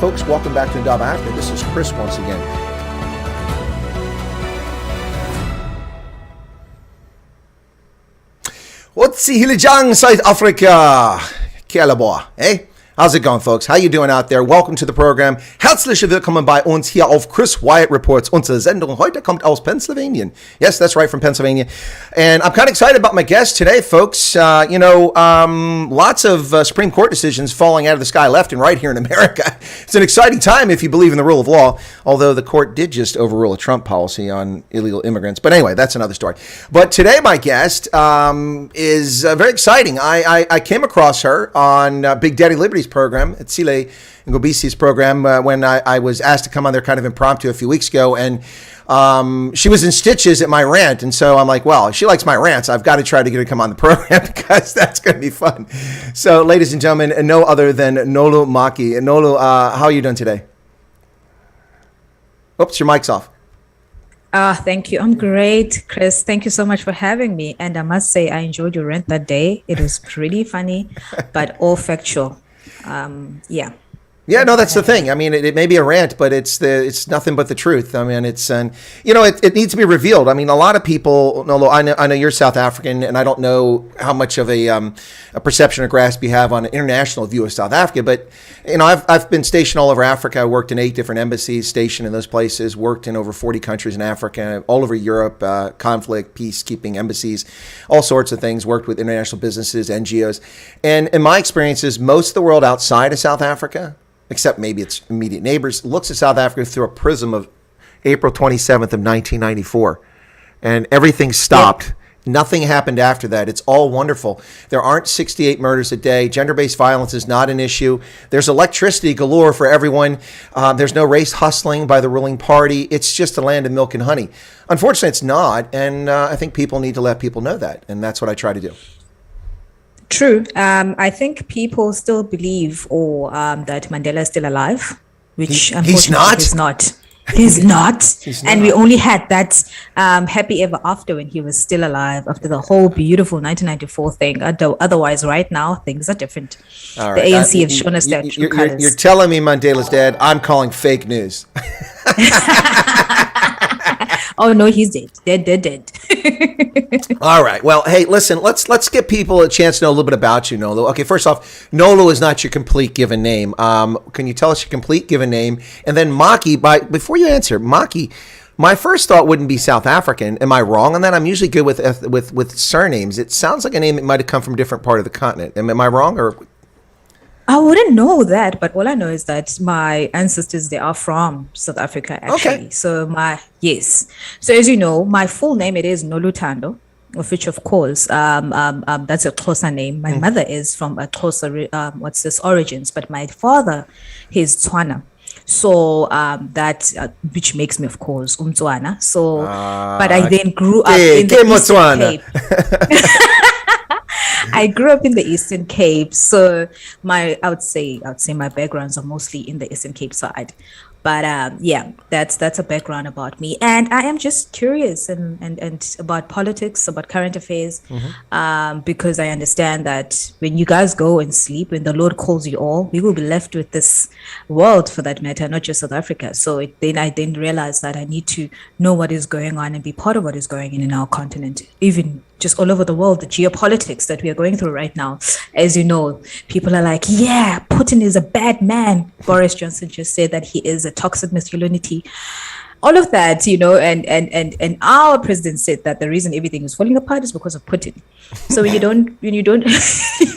folks, welcome back to Indaba Africa. This is Chris once again. What's Hilijang, South Africa? Kialaboa, eh? How's it going, folks? How you doing out there? Welcome to the program. Herzlich willkommen bei uns hier auf Chris Wyatt Reports. Unsere Sendung heute kommt aus Pennsylvania. Yes, that's right, from Pennsylvania. And I'm kind of excited about my guest today, folks. Lots of Supreme Court decisions falling out of the sky left and right here in America. It's an exciting time if you believe in the rule of law, although the court did just overrule a Trump policy on illegal immigrants. But anyway, that's another story. But today, my guest is very exciting. I came across her on Big Daddy Liberty's program at Sile Ngobisi's program when I was asked to come on there kind of impromptu a few weeks ago, and she was in stitches at my rant, and so I'm like, well, if she likes my rants, I've got to try to get her to come on the program because that's going to be fun. So, ladies and gentlemen, no other than Nolu Maki. And Nolu, how are you doing today? Oops, your mic's off. Thank you. I'm great, Chris. Thank you so much for having me. And I must say, I enjoyed your rant that day. It was pretty funny, but all factual. Yeah, no, that's the thing. I mean, it may be a rant, but it's nothing but the truth. I mean, it needs to be revealed. I mean, a lot of people, Nolo, I know you're South African, and I don't know how much of a perception or grasp you have on an international view of South Africa, but I've been stationed all over Africa. I worked in 8 different embassies, stationed in those places, worked in over 40 countries in Africa, all over Europe, conflict, peacekeeping embassies, all sorts of things, worked with international businesses, NGOs. And in my experiences, most of the world outside of South Africa, except maybe its immediate neighbors, looks at South Africa through a prism of April 27th of 1994. And everything stopped. Yeah. Nothing happened after that. It's all wonderful. There aren't 68 murders a day. Gender-based violence is not an issue. There's electricity galore for everyone. There's no race hustling by the ruling party. It's just a land of milk and honey. Unfortunately, it's not. And I think people need to let people know that. And that's what I try to do. True. I think people still believe that Mandela is still alive, which he's not. He's not. He's not. He's not. And we only had that happy ever after when he was still alive after the whole beautiful 1994 thing. Otherwise, right now, things are different. All right. The ANC have shown us that true colors. You're telling me Mandela's dead. I'm calling fake news. Oh no, he's dead. Dead. All right. Well, hey, listen. Let's give people a chance to know a little bit about you, Nolu. Okay, first off, Nolu is not your complete given name. Can you tell us your complete given name? And then Maki. Before you answer, Maki, my first thought wouldn't be South African. Am I wrong on that? I'm usually good with surnames. It sounds like a name that might have come from a different part of the continent. Am I wrong or? I wouldn't know that, but all I know is that my ancestors, they are from South Africa, actually. Okay. So So as you know, my full name, it is Nolu Tando, of which, of course, that's a Xhosa name. My mother is from a Xhosa, origins, but my father, he's Tswana. So that which makes me, of course, Umtswana. So, but I then grew up in the Eastern Cape. I grew up in the Eastern Cape, so I would say my backgrounds are mostly in the Eastern Cape side. But that's a background about me, and I am just curious and about politics, about current affairs, because I understand that when you guys go and sleep, when the Lord calls you all, we will be left with this world, for that matter, not just South Africa. So I then realized that I need to know what is going on and be part of what is going on in our continent, even just all over the world, the geopolitics that we are going through right now. As you know, people are like, yeah, Putin is a bad man. Boris Johnson just said that he is a toxic masculinity. All of that, and our president said that the reason everything is falling apart is because of Putin. So when you don't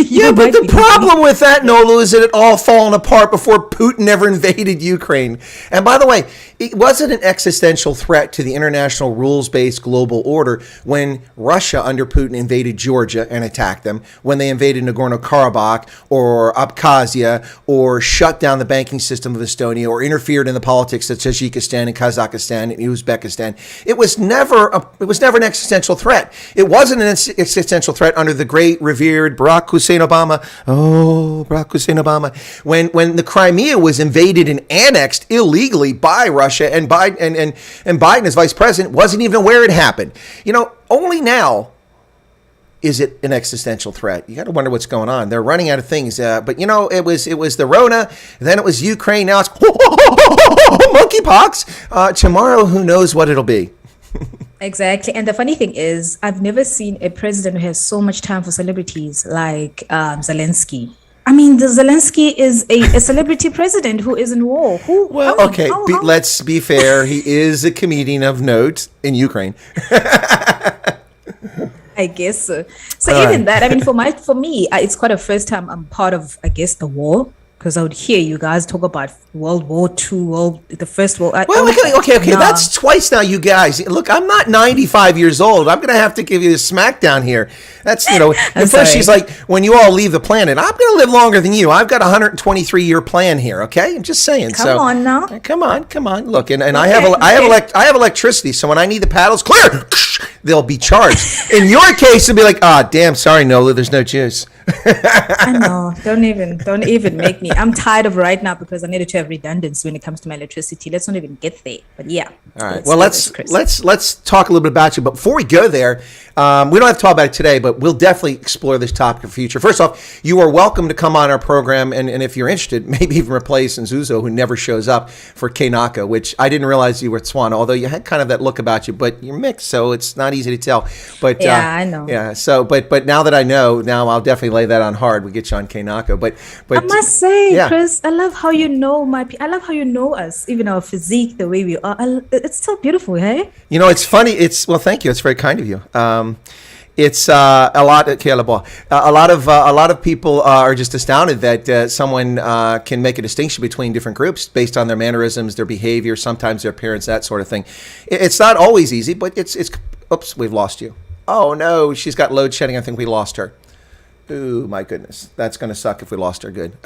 yeah, but the problem with that, Nolu, is that it all fallen apart before Putin ever invaded Ukraine. And by the way, it wasn't an existential threat to the international rules-based global order when Russia under Putin invaded Georgia and attacked them, when they invaded Nagorno-Karabakh or Abkhazia, or shut down the banking system of Estonia, or interfered in the politics of Tajikistan and Kazakhstan and Uzbekistan. It was never an existential threat. It wasn't an existential threat under the great revered Barack Hussein Obama. Oh, Barack Hussein Obama. When the Crimea was invaded and annexed illegally by Russia, and Biden as vice president wasn't even aware it happened. Only now, is it an existential threat? You got to wonder what's going on. They're running out of things. But you know, it was the Rona, then it was Ukraine. Now it's monkeypox. Tomorrow, who knows what it'll be? Exactly. And the funny thing is, I've never seen a president who has so much time for celebrities like Zelensky. I mean, the Zelensky is a celebrity president who is in war. Let's be fair. He is a comedian of note in Ukraine. I guess so. So even that, I mean, for me, it's quite a first time I'm part of, I guess, the war. Because I would hear you guys talk about World War II, the First World. Okay. Nah. That's twice now, you guys. Look, I'm not 95 years old. I'm going to have to give you a smackdown here. That's, first she's like, when you all leave the planet, I'm going to live longer than you. I've got a 123-year plan here, okay? I'm just saying. Come on now. Come on. Look, and I have electricity, so when I need the paddles clear, they'll be charged. In your case, it'll be like, damn, sorry, Nolu, there's no juice. I know. Don't even make me. I'm tired of right now because I needed to have redundancy when it comes to my electricity. Let's not even get there. But yeah. All right. Well, let's talk a little bit about you. But before we go there, we don't have to talk about it today, but we'll definitely explore this topic in the future. First off, you are welcome to come on our program, and if you're interested, maybe even replace Nzuzo, who never shows up, for Kenaka, which I didn't realize you were Tswana, although you had kind of that look about you, but you're mixed, so it's not easy to tell. But yeah, I know. Yeah. So, but now that I know, now I'll definitely lay that on hard. We get you on Kenaka. But I must say, yeah. Chris, I love how you know I love how you know us, even our physique, the way we are. It's so beautiful, hey? It's funny. Thank you. It's very kind of you. It's a lot of people are just astounded that someone can make a distinction between different groups based on their mannerisms, their behavior, sometimes their appearance, that sort of thing. It's not always easy, but it's. Oops, we've lost you. Oh no, she's got load shedding. I think we lost her. Ooh, my goodness. That's going to suck if we lost her. Good.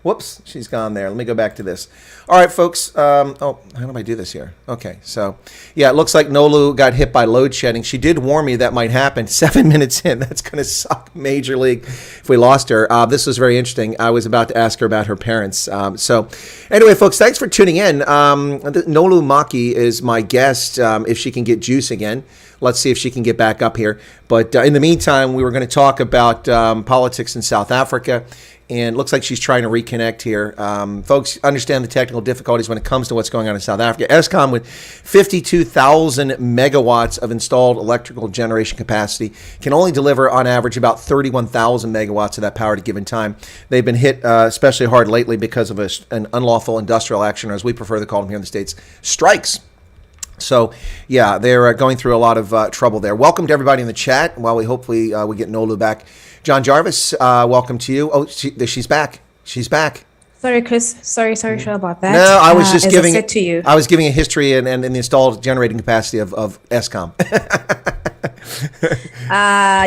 Whoops, she's gone there. Let me go back to this. All right, folks. How do I do this here? Okay, so, yeah, it looks like Nolu got hit by load shedding. She did warn me that might happen 7 minutes in. That's going to suck major league if we lost her. This was very interesting. I was about to ask her about her parents. So, anyway, folks, thanks for tuning in. Nolu Maki is my guest, if she can get juice again. Let's see if she can get back up here. But in the meantime, we were going to talk about politics in South Africa. And it looks like she's trying to reconnect here. Folks, understand the technical difficulties when it comes to what's going on in South Africa. Eskom, with 52,000 megawatts of installed electrical generation capacity, can only deliver on average about 31,000 megawatts of that power at a given time. They've been hit especially hard lately because of an unlawful industrial action, or as we prefer to call them here in the States, strikes. So, yeah, they're going through a lot of trouble there. Welcome to everybody in the chat while we hopefully we get Nolu back. John Jarvis, welcome to you. Oh, she's back. She's back. Sorry, Chris. Sorry about that. No, I was just giving it to you. I was giving a history and the installed generating capacity of Eskom.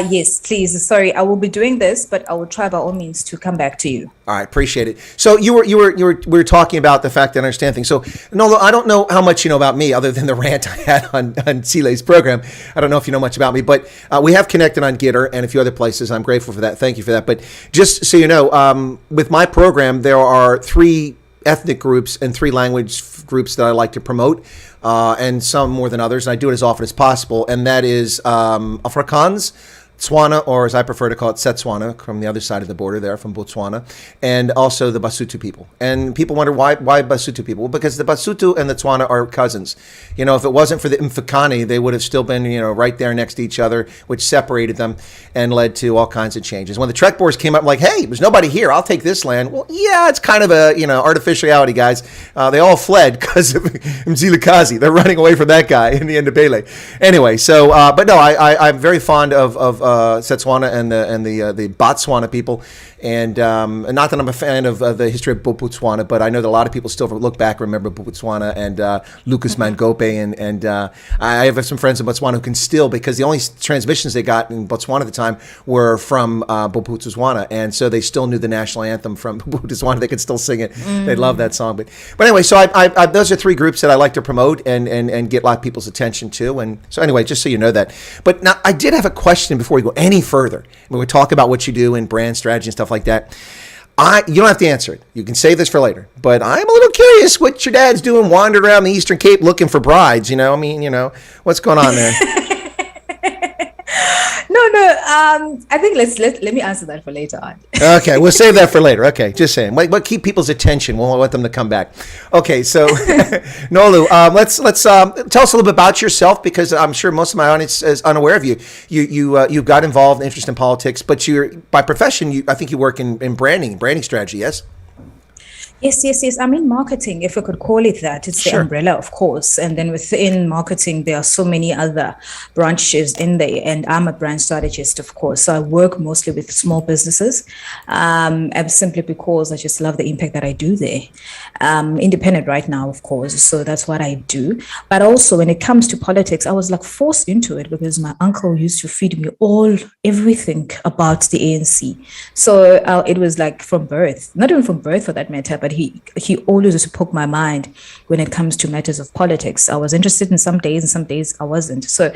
Yes, please. Sorry, I will be doing this, but I will try by all means to come back to you. All right, appreciate it. So we were talking about the fact that I understand things. So Nolu, I don't know how much you know about me other than the rant I had on Sile's program. I don't know if you know much about me, but we have connected on Gettre and a few other places. I'm grateful for that. Thank you for that. But just so you know, with my program, there are 3 ethnic groups and 3 language groups that I like to promote, and some more than others. And I do it as often as possible, and that is Afrikaans, Tswana, or as I prefer to call it, Setswana, from the other side of the border there, from Botswana, and also the Basotho people. And people wonder why Basotho people? Well, because the Basotho and the Tswana are cousins. If it wasn't for the Mfakani, they would have still been, right there next to each other, which separated them and led to all kinds of changes. When the Trek Boers came up, like, hey, there's nobody here, I'll take this land. Well, yeah, it's kind of a, artificiality, guys. They all fled because of Mzilikazi. They're running away from that guy in the Ndebele. Anyway, so, but no, I'm very fond of Setswana and the Botswana people, and not that I'm a fan of the history of Botswana, but I know that a lot of people still look back and remember Botswana and Lucas Mangope, and I have some friends in Botswana who can still, because the only transmissions they got in Botswana at the time were from Botswana, and so they still knew the national anthem from Botswana. They could still sing it. They love that song. But anyway, so I those are 3 groups that I like to promote and get a lot of people's attention to. And so anyway, just so you know that. But now I did have a question before we go any further. When we talk about what you do in brand strategy and stuff like that, you don't have to answer it. You can save this for later. But I'm a little curious what your dad's doing wandering around the Eastern Cape looking for brides. What's going on there? I think let me answer that for later on. Okay, we'll save that for later. Okay, just saying. What keep people's attention? We'll want them to come back. Okay, so Nolu, let's tell us a little bit about yourself, because I'm sure most of my audience is unaware of you. You got involved in interest in politics, but you're by profession. I think you work in branding strategy. Yes. Yes. I'm in marketing, if I could call it that. It's the umbrella, of course. And then within marketing, there are so many other branches in there. And I'm a brand strategist, of course. So I work mostly with small businesses, simply because I just love the impact that I do there. Independent right now, of course. So that's what I do. But also when it comes to politics, I was like forced into it because my uncle used to feed me everything about the ANC. So it was like from birth, not even from birth for that matter, but he always used to poke my mind when it comes to matters of politics. I was interested in some days, and some days I wasn't. So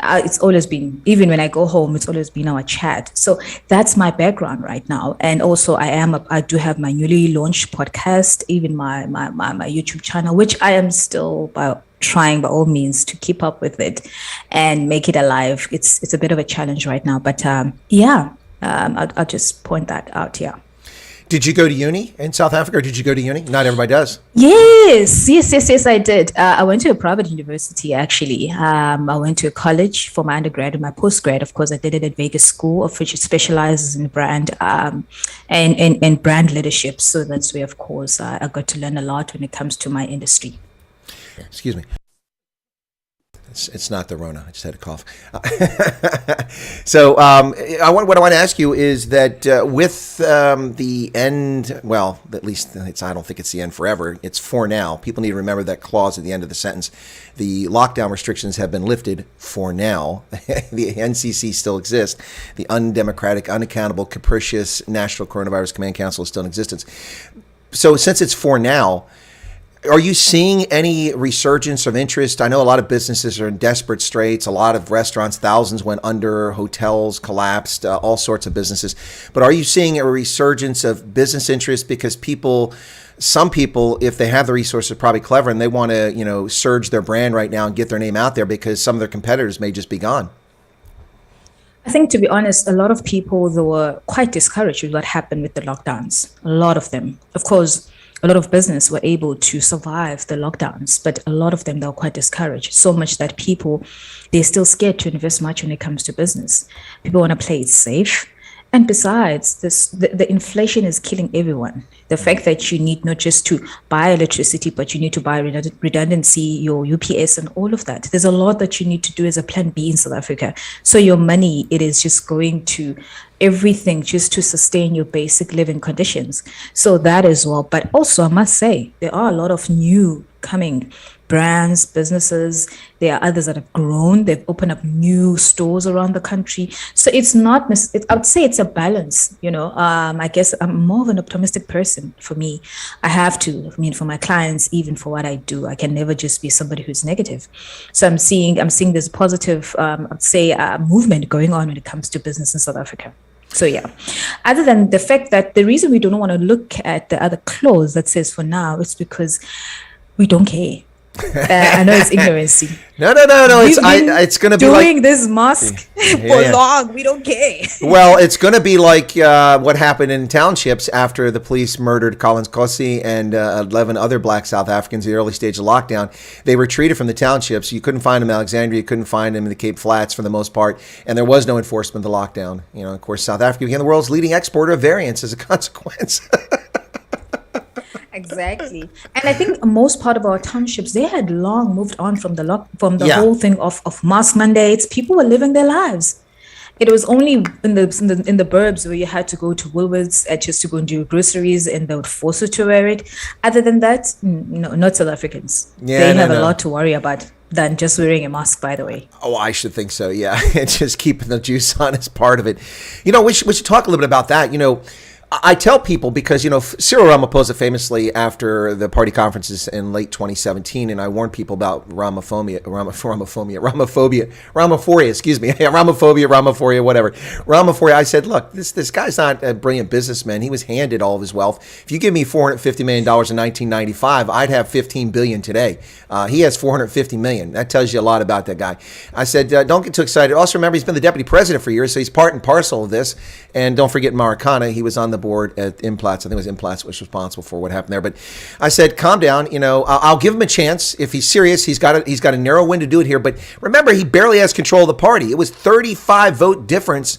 it's always been, even when I go home, it's always been our chat. So that's my background right now. And also I do have my newly launched podcast, even my YouTube channel, which I am still trying by all means to keep up with it and make it alive. It's a bit of a challenge right now, but I'll just point that out here. Did you go to uni in South Africa, or did you go to uni? Not everybody does. Yes, I did. I went to a private university, actually. I went to a college for my undergrad and my postgrad. Of course, I did it at Vegas School, of which it specializes in brand and brand leadership. So that's where, of course, I got to learn a lot when it comes to my industry. Excuse me. It's not the Rona. I just had a cough. So what I want to ask you is that with the end, well, at least I don't think it's the end forever. It's for now. People need to remember that clause at the end of the sentence. The lockdown restrictions have been lifted for now. The NCC still exists. The undemocratic, unaccountable, capricious National Coronavirus Command Council is still in existence. So since it's for now, are you seeing any resurgence of interest? I know a lot of businesses are in desperate straits. A lot of restaurants, thousands went under, hotels collapsed, all sorts of businesses. But are you seeing a resurgence of business interest because some people, if they have the resources, are probably clever and they want to, surge their brand right now and get their name out there because some of their competitors may just be gone? I think, to be honest, a lot of people, they were quite discouraged with what happened with the lockdowns. A lot of them. Of course, a lot of business were able to survive the lockdowns, but a lot of them, they were quite discouraged. So much that they're still scared to invest much when it comes to business. People want to play it safe. And besides, the inflation is killing everyone. The fact that you need not just to buy electricity, but you need to buy redundancy, your UPS and all of that. There's a lot that you need to do as a plan B in South Africa. So your money, it is just going to everything just to sustain your basic living conditions. So that as well. But also, I must say, there are a lot of new coming brands, businesses. There are others that have grown. They've opened up new stores around the country. So it's not, I would say it's a balance, I guess I'm more of an optimistic person for me. I have to, for my clients, even for what I do, I can never just be somebody who's negative. So I'm seeing this positive, I'd say, movement going on when it comes to business in South Africa. So yeah, other than the fact that the reason we don't want to look at the other clause that says for now is because we don't care. I know it's ignorancy. No. It's going to be doing this mask for long. We don't care. Well, it's going to be like what happened in townships after the police murdered Collins Kosi and 11 other black South Africans in the early stage of lockdown. They retreated from the townships. You couldn't find them in Alexandria. You couldn't find them in the Cape Flats for the most part. And there was no enforcement of the lockdown. Of course, South Africa became the world's leading exporter of variants as a consequence. Exactly. And I think most part of our townships, they had long moved on from the whole thing of mask mandates. People were living their lives. It was only in the burbs where you had to go to Woolworths just to go and do groceries, and they would force you to wear it. Other than that, no, not South Africans. They have a lot to worry about than just wearing a mask, by the way. Oh, I should think so. Yeah, it's just keeping the juice on is part of it. We should talk a little bit about that. I tell people because, Cyril Ramaphosa famously after the party conferences in late 2017, and I warned people about Ramaphoria, Ramaphoria. I said, look, this guy's not a brilliant businessman. He was handed all of his wealth. If you give me $450 million in 1995, I'd have $15 billion today. He has $450 million. That tells you a lot about that guy. I said, don't get too excited. Also remember, he's been the deputy president for years, so he's part and parcel of this. And don't forget Maracana. He was on the board at Implats. I think it was Implats was responsible for what happened there. But I said, calm down. I'll give him a chance. If he's serious, he's got a narrow win to do it here. But remember, he barely has control of the party. It was 35 vote difference.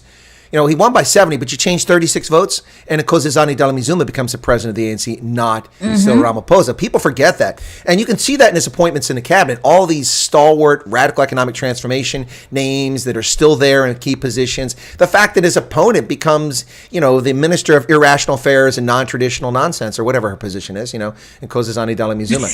He won by 70, but you changed 36 votes, and Nkosazana Dlamini-Zuma becomes the president of the ANC, not Cyril Ramaphosa. People forget that. And you can see that in his appointments in the cabinet. All these stalwart radical economic transformation names that are still there in key positions. The fact that his opponent becomes, the Minister of Irrational Affairs and Non-Traditional Nonsense, or whatever her position is, Nkosazana Dlamini-Zuma.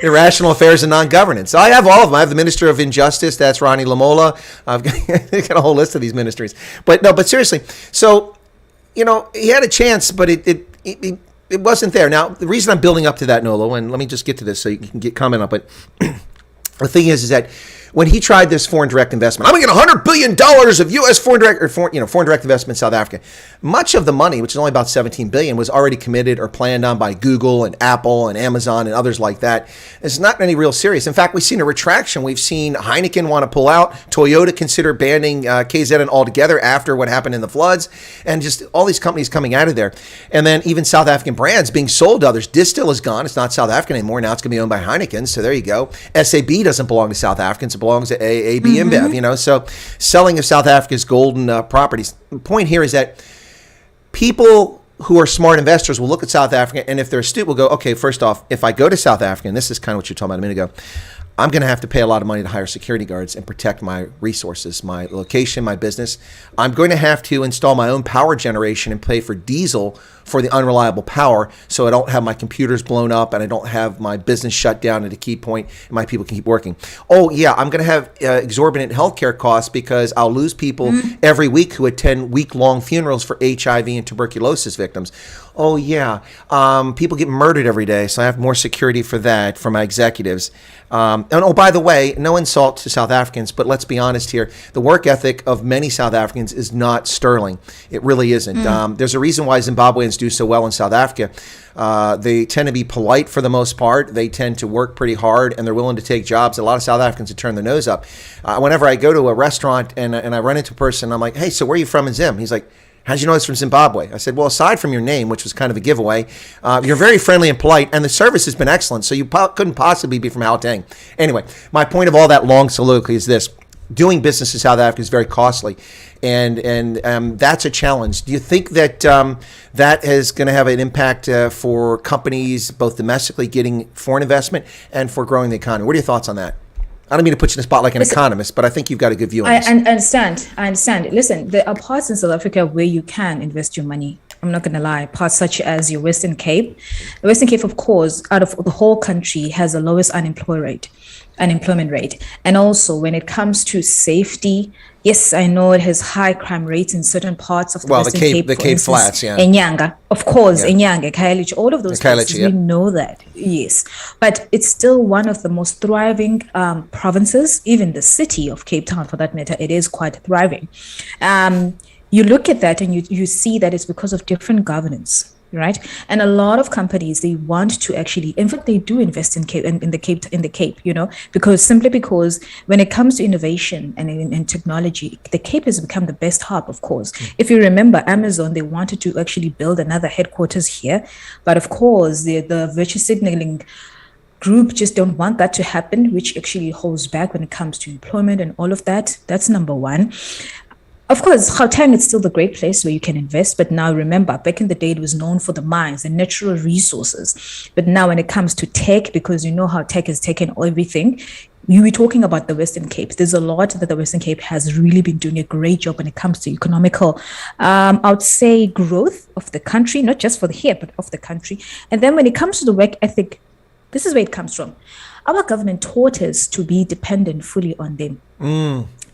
Irrational Affairs and Non-Governance. I have all of them. I have the Minister of Injustice. That's Ronnie Lamola. I've got a whole list of these ministries. But seriously. So, he had a chance, but it wasn't there. Now, the reason I'm building up to that, Nolu, and let me just get to this so you can comment on it. But the thing is that when he tried this foreign direct investment, I'm going to get $100 billion of U.S. foreign direct investment in South Africa. Much of the money, which is only about $17 billion, was already committed or planned on by Google and Apple and Amazon and others like that. It's not any real serious. In fact, we've seen a retraction. We've seen Heineken want to pull out, Toyota consider banning KZN altogether after what happened in the floods, and just all these companies coming out of there. And then even South African brands being sold to others. Distill is gone. It's not South African anymore. Now it's going to be owned by Heineken. So there you go. SAB doesn't belong to South Africans. It belongs to AB InBev, so selling of South Africa's golden properties. The point here is that people who are smart investors will look at South Africa, and if they're astute, will go, okay, first off, if I go to South Africa, and this is kind of what you're talking about a minute ago, I'm going to have to pay a lot of money to hire security guards and protect my resources, my location, my business. I'm going to have to install my own power generation and pay for diesel for the unreliable power so I don't have my computers blown up and I don't have my business shut down at a key point and my people can keep working. Oh, yeah, I'm going to have exorbitant healthcare costs because I'll lose people every week who attend week-long funerals for HIV and tuberculosis victims. Oh, yeah, people get murdered every day, so I have more security for that, for my executives. And oh, by the way, no insult to South Africans, but let's be honest here. The work ethic of many South Africans is not sterling. It really isn't. There's a reason why Zimbabweans do so well in South Africa. They tend to be polite for the most part. They tend to work pretty hard, and they're willing to take jobs. A lot of South Africans would turn their nose up. Whenever I go to a restaurant and I run into a person, I'm like, hey, so where are you from in Zim? He's like, how'd you know it's from Zimbabwe? I said, well, aside from your name, which was kind of a giveaway, you're very friendly and polite, and the service has been excellent, so you couldn't possibly be from Gauteng. Anyway, my point of all that long soliloquy is this. Doing business in South Africa is very costly, and that's a challenge. Do you think that that is going to have an impact for companies, both domestically getting foreign investment and for growing the economy? What are your thoughts on that? I don't mean to put you in a spot like an economist, but I think you've got a good view on this. I understand. Listen, there are parts in South Africa where you can invest your money. I'm not going to lie. Parts such as your Western Cape. The Western Cape, of course, out of the whole country, has the lowest unemployment rate. And also, when it comes to safety, yes, I know it has high crime rates in certain parts of the Western Cape. The Cape Flats, yeah. Enyanga, of course, Enyanga, Khayelitsha, all of those places, we know that, yes. But it's still one of the most thriving provinces, even the city of Cape Town, for that matter, it is quite thriving. You look at that and you see that it's because of different governance, right? And a lot of companies, they want to actually, in fact, they do invest in the Cape, because when it comes to innovation and in technology, the Cape has become the best hub, of course. If you remember, Amazon, they wanted to actually build another headquarters here, but of course, the virtue signaling group just don't want that to happen, which actually holds back when it comes to employment and all of that. That's number one. Of course, Gauteng is still the great place where you can invest. But now remember, back in the day, it was known for the mines and natural resources. But now when it comes to tech, because you know how tech has taken everything, you were talking about the Western Cape. There's a lot that the Western Cape has really been doing a great job when it comes to economical, I would say, growth of the country, not just for the here, but of the country. And then when it comes to the work ethic, this is where it comes from. Our government taught us to be dependent fully on them.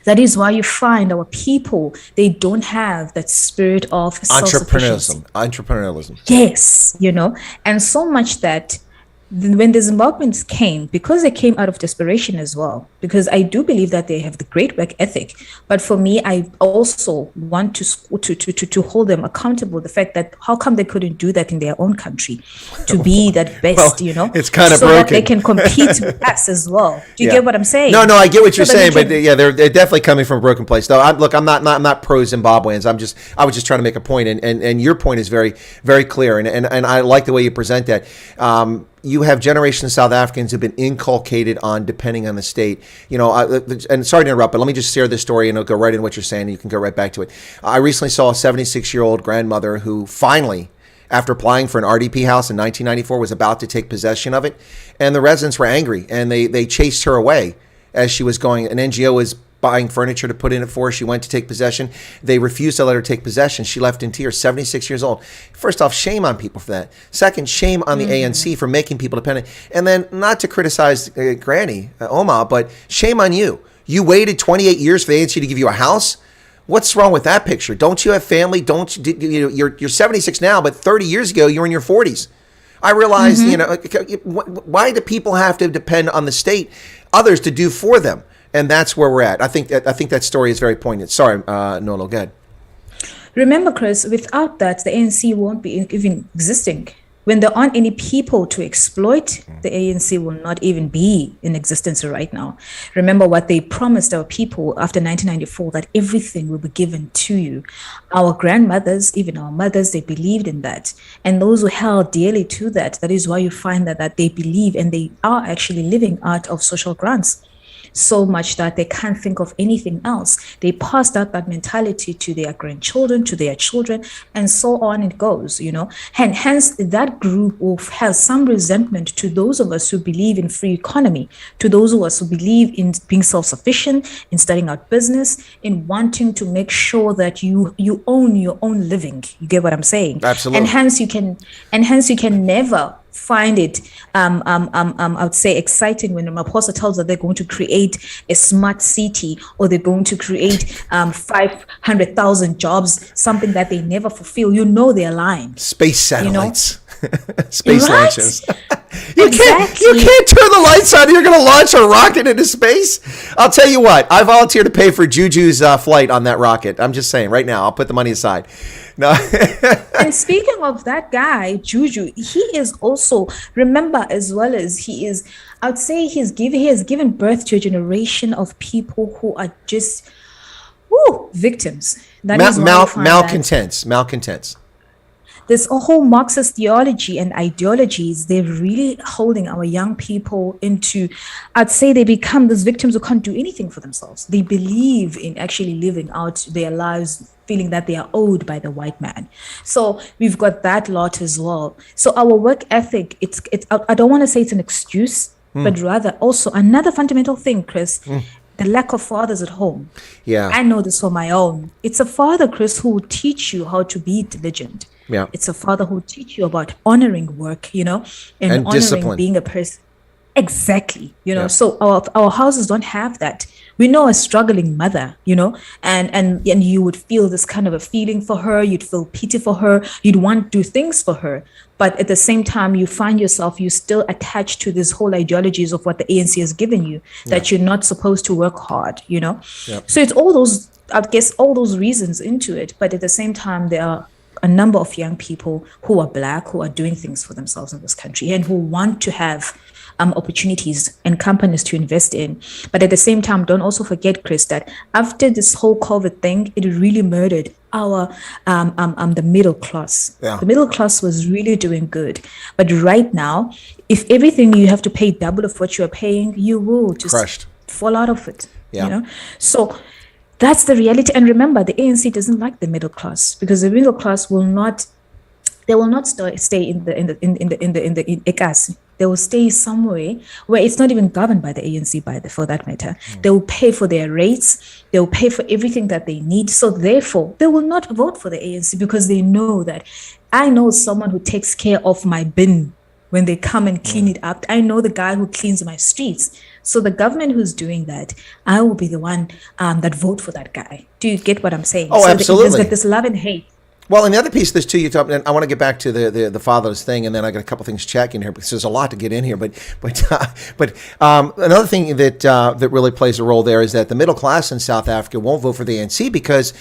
That is why you find our people, they don't have that spirit of self-sufficiency. Entrepreneurialism. Yes, and so much that when the Zimbabweans came, because they came out of desperation as well, because I do believe that they have the great work ethic, but for me, I also want to hold them accountable. The fact that how come they couldn't do that in their own country, to be that best, it's kind of so broken. that they can compete with us as well. Do you get what I'm saying? No, I get what you're saying, but yeah, they're definitely coming from a broken place. Though, I'm not pro Zimbabweans. I was just trying to make a point, and your point is very, very clear, and I like the way you present that. You have generations of South Africans who've been inculcated on depending on the state. And sorry to interrupt, but let me just share this story and it'll go right into what you're saying and you can go right back to it. I recently saw a 76-year-old grandmother who finally, after applying for an RDP house in 1994, was about to take possession of it. And the residents were angry and they chased her away as she was going. An NGO was buying furniture to put in it for her. She went to take possession. They refused to let her take possession. She left in tears, 76 years old. First off, shame on people for that. Second, shame on the ANC for making people dependent. And then not to criticize Granny, Oma, but shame on you. You waited 28 years for the ANC to give you a house? What's wrong with that picture? Don't you have family? You're 76 now, but 30 years ago, you were in your 40s. I realize, why do people have to depend on the state, others to do for them? And that's where we're at. I think that story is very poignant. Sorry, Nolu, go ahead. Remember, Chris, without that, the ANC won't be even existing. When there aren't any people to exploit, the ANC will not even be in existence right now. Remember what they promised our people after 1994, that everything will be given to you. Our grandmothers, even our mothers, they believed in that. And those who held dearly to that, that is why you find that they believe and they are actually living out of social grants. So much that they can't think of anything else. They passed out that mentality to their grandchildren, to their children, and so on it goes, And hence that group has some resentment to those of us who believe in free economy, to those of us who believe in being self-sufficient, in starting out business, in wanting to make sure that you own your own living. You get what I'm saying? Absolutely. And hence you can never find it, I would say, exciting when Ramaphosa tells that they're going to create a smart city or they're going to create 500,000 jobs, something that they never fulfill. They're lying. Space satellites, space right? launches. You can't turn the lights on. You're going to launch a rocket into space. I'll tell you what. I volunteer to pay for Juju's flight on that rocket. I'm just saying right now. I'll put the money aside. No. And speaking of that guy, Juju, he is also, remember, as well as he is, I would say he has given birth to a generation of people who are just victims. That is malcontents. This whole Marxist theology and ideologies, they're really holding our young people into, I'd say they become these victims who can't do anything for themselves. They believe in actually living out their lives, feeling that they are owed by the white man. So we've got that lot as well. So our work ethic, it's I don't want to say it's an excuse, but rather also another fundamental thing, Chris, the lack of fathers at home. Yeah. I know this for my own. It's a father, Chris, who will teach you how to be diligent. Yeah. It's a father who will teach you about honoring work, and honoring discipline. Being a person. Exactly. So our houses don't have that. We know a struggling mother, and you would feel this kind of a feeling for her. You'd feel pity for her. You'd want to do things for her. But at the same time, you find yourself, you still attached to this whole ideologies of what the ANC has given you, that you're not supposed to work hard, So it's all those reasons into it. But at the same time, there are a number of young people who are Black, who are doing things for themselves in this country and who want to have opportunities and companies to invest in. But at the same time, don't also forget, Chris, that after this whole COVID thing, it really murdered our the middle class. Yeah. The middle class was really doing good. But right now, if everything you have to pay double of what you're paying, you will just fall out of it. Yeah. So that's the reality. And remember, the ANC doesn't like the middle class, because the middle class will not stay in the ECAS. They will stay somewhere where it's not even governed by the ANC, for that matter. They will pay for their rates. They will pay for everything that they need. So therefore, they will not vote for the ANC, because they know that I know someone who takes care of my bin when they come and clean it up. I know the guy who cleans my streets. So the government who's doing that, I will be the one that vote for that guy. Do you get what I'm saying? Oh, so absolutely. There's like this love and hate. Well, and the other piece of this too, you talk, and I want to get back to the fatherless thing, and then I got a couple things checking here because there's a lot to get in here. But another thing that really plays a role there is that the middle class in South Africa won't vote for the ANC because,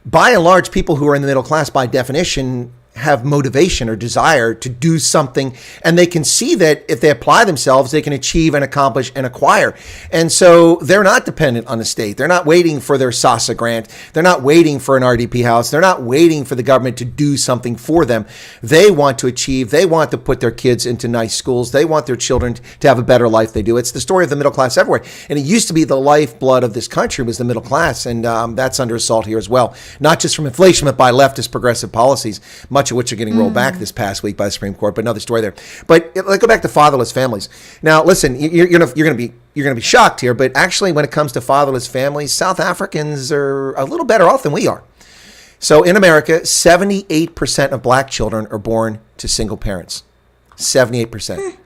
by and large, people who are in the middle class, by definition, have motivation or desire to do something, and they can see that if they apply themselves, they can achieve and accomplish and acquire. And so they're not dependent on the state. They're not waiting for their SASA grant. They're not waiting for an RDP house. They're not waiting for the government to do something for them. They want to achieve. They want to put their kids into nice schools. They want their children to have a better life. They do. It's the story of the middle class everywhere. And it used to be the lifeblood of this country was the middle class. And that's under assault here as well. Not just from inflation, but by leftist progressive policies, much of which are getting rolled back this past week by the Supreme Court, but another story there. But let's go back to fatherless families. Now, listen, you're gonna be shocked here, but actually, when it comes to fatherless families, South Africans are a little better off than we are. So in America, 78% of black children are born to single parents. 78%.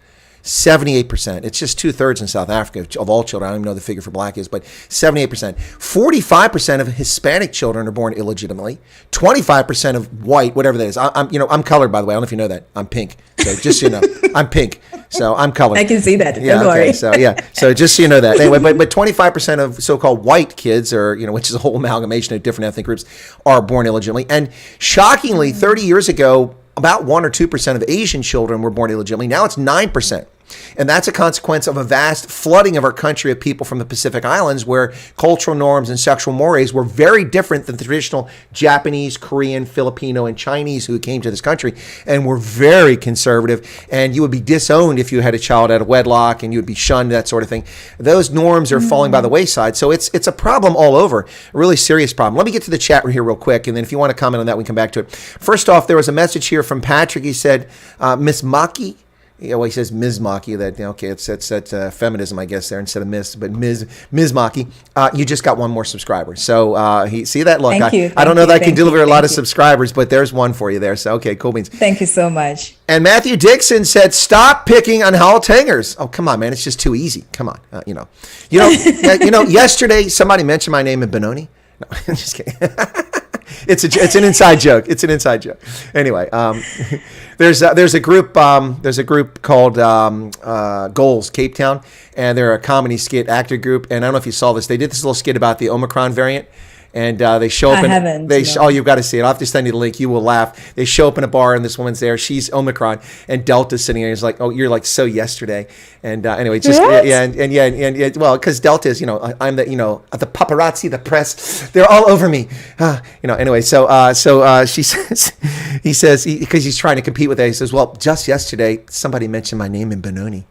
78%. It's just 2/3 in South Africa of all children. I don't even know the figure for black is, but 78%. 45% of Hispanic children are born illegitimately. 25% of white, whatever that is. I'm colored, by the way. I don't know if you know that. I'm pink. So just so you know, I'm pink. So I'm colored. I can see that. Yeah. Don't worry. Okay. So yeah. So just so you know that. Anyway, but 25% of so-called white kids, or which is a whole amalgamation of different ethnic groups, are born illegitimately. And shockingly, 30 years ago, about 1 or 2% of Asian children were born illegitimately. Now it's 9%. And that's a consequence of a vast flooding of our country of people from the Pacific Islands, where cultural norms and sexual mores were very different than the traditional Japanese, Korean, Filipino, and Chinese who came to this country, and were very conservative. And you would be disowned if you had a child out of wedlock, and you would be shunned, that sort of thing. Those norms are falling by the wayside. So it's a problem all over, a really serious problem. Let me get to the chat here real quick, and then if you want to comment on that, we can come back to it. First off, there was a message here from Patrick. He said, Miss Maki. Yeah, well, he says Ms. Maki. That's feminism, I guess, there instead of Miss, but Ms. Maki. You just got one more subscriber. So see that? Look, I don't know that I can deliver a lot of subscribers, but there's one for you there. So okay, cool beans. Thank you so much. And Matthew Dixon said, "Stop picking on Haltangers." Oh, come on, man, it's just too easy. Come on, yesterday somebody mentioned my name in Benoni. No, I'm just kidding. It's an inside joke. It's an inside joke. Anyway, there's a group called Goals Cape Town, and they're a comedy skit actor group. And I don't know if you saw this. They did this little skit about the Omicron variant. And they show up. Oh, you've got to see it. I'll have to send you the link. You will laugh. They show up in a bar, and this woman's there. She's Omicron, and Delta's sitting there. He's like, "Oh, you're like so yesterday." And anyway, just what? Well, because Delta is, I'm the paparazzi, the press. They're all over me. Anyway, so she says, because he's trying to compete with that. He says, "Well, just yesterday, somebody mentioned my name in Benoni."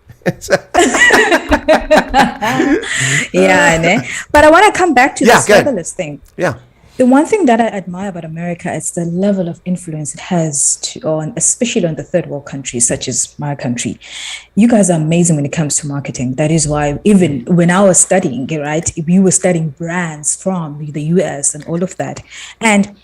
Yeah, I know. But I want to come back to this fatherless thing. Yeah. The one thing that I admire about America is the level of influence it has especially on the third world countries, such as my country. You guys are amazing when it comes to marketing. That is why even when I was studying, right, we were studying brands from the US and all of that. And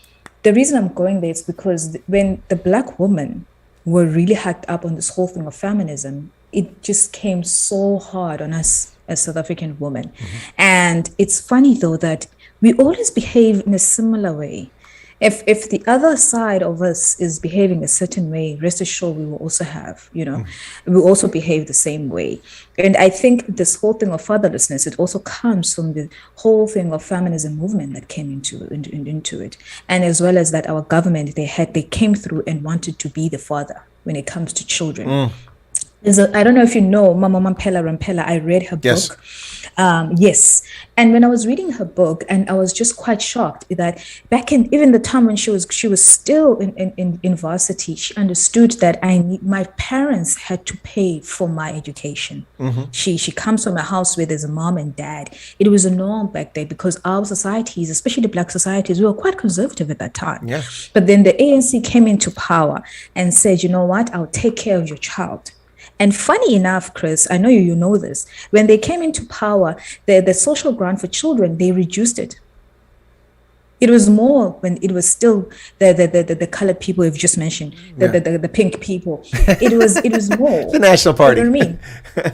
the reason I'm going there is because when the Black women were really hacked up on this whole thing of feminism, it just came so hard on us as South African women. Mm-hmm. And it's funny, though, that we always behave in a similar way. If the other side of us is behaving a certain way, rest assured we will also have, we also behave the same way. And I think this whole thing of fatherlessness, it also comes from the whole thing of feminism movement that came into it. And as well as that our government, they came through and wanted to be the father when it comes to children. I don't know if you know Mama Mampela Rampela. I read her book. Yes. And when I was reading her book, and I was just quite shocked that back in even the time when she was still in varsity, she understood that my parents had to pay for my education. Mm-hmm. She comes from a house where there's a mom and dad. It was a norm back there because our societies, especially the Black societies, we were quite conservative at that time. Yeah. But then the ANC came into power and said, you know what, I'll take care of your child. And funny enough, Chris, I know you know this, when they came into power, the social grant for children, they reduced it. It was more when it was still the colored people you've just mentioned, the pink people. It was more the National Party. You know what I mean?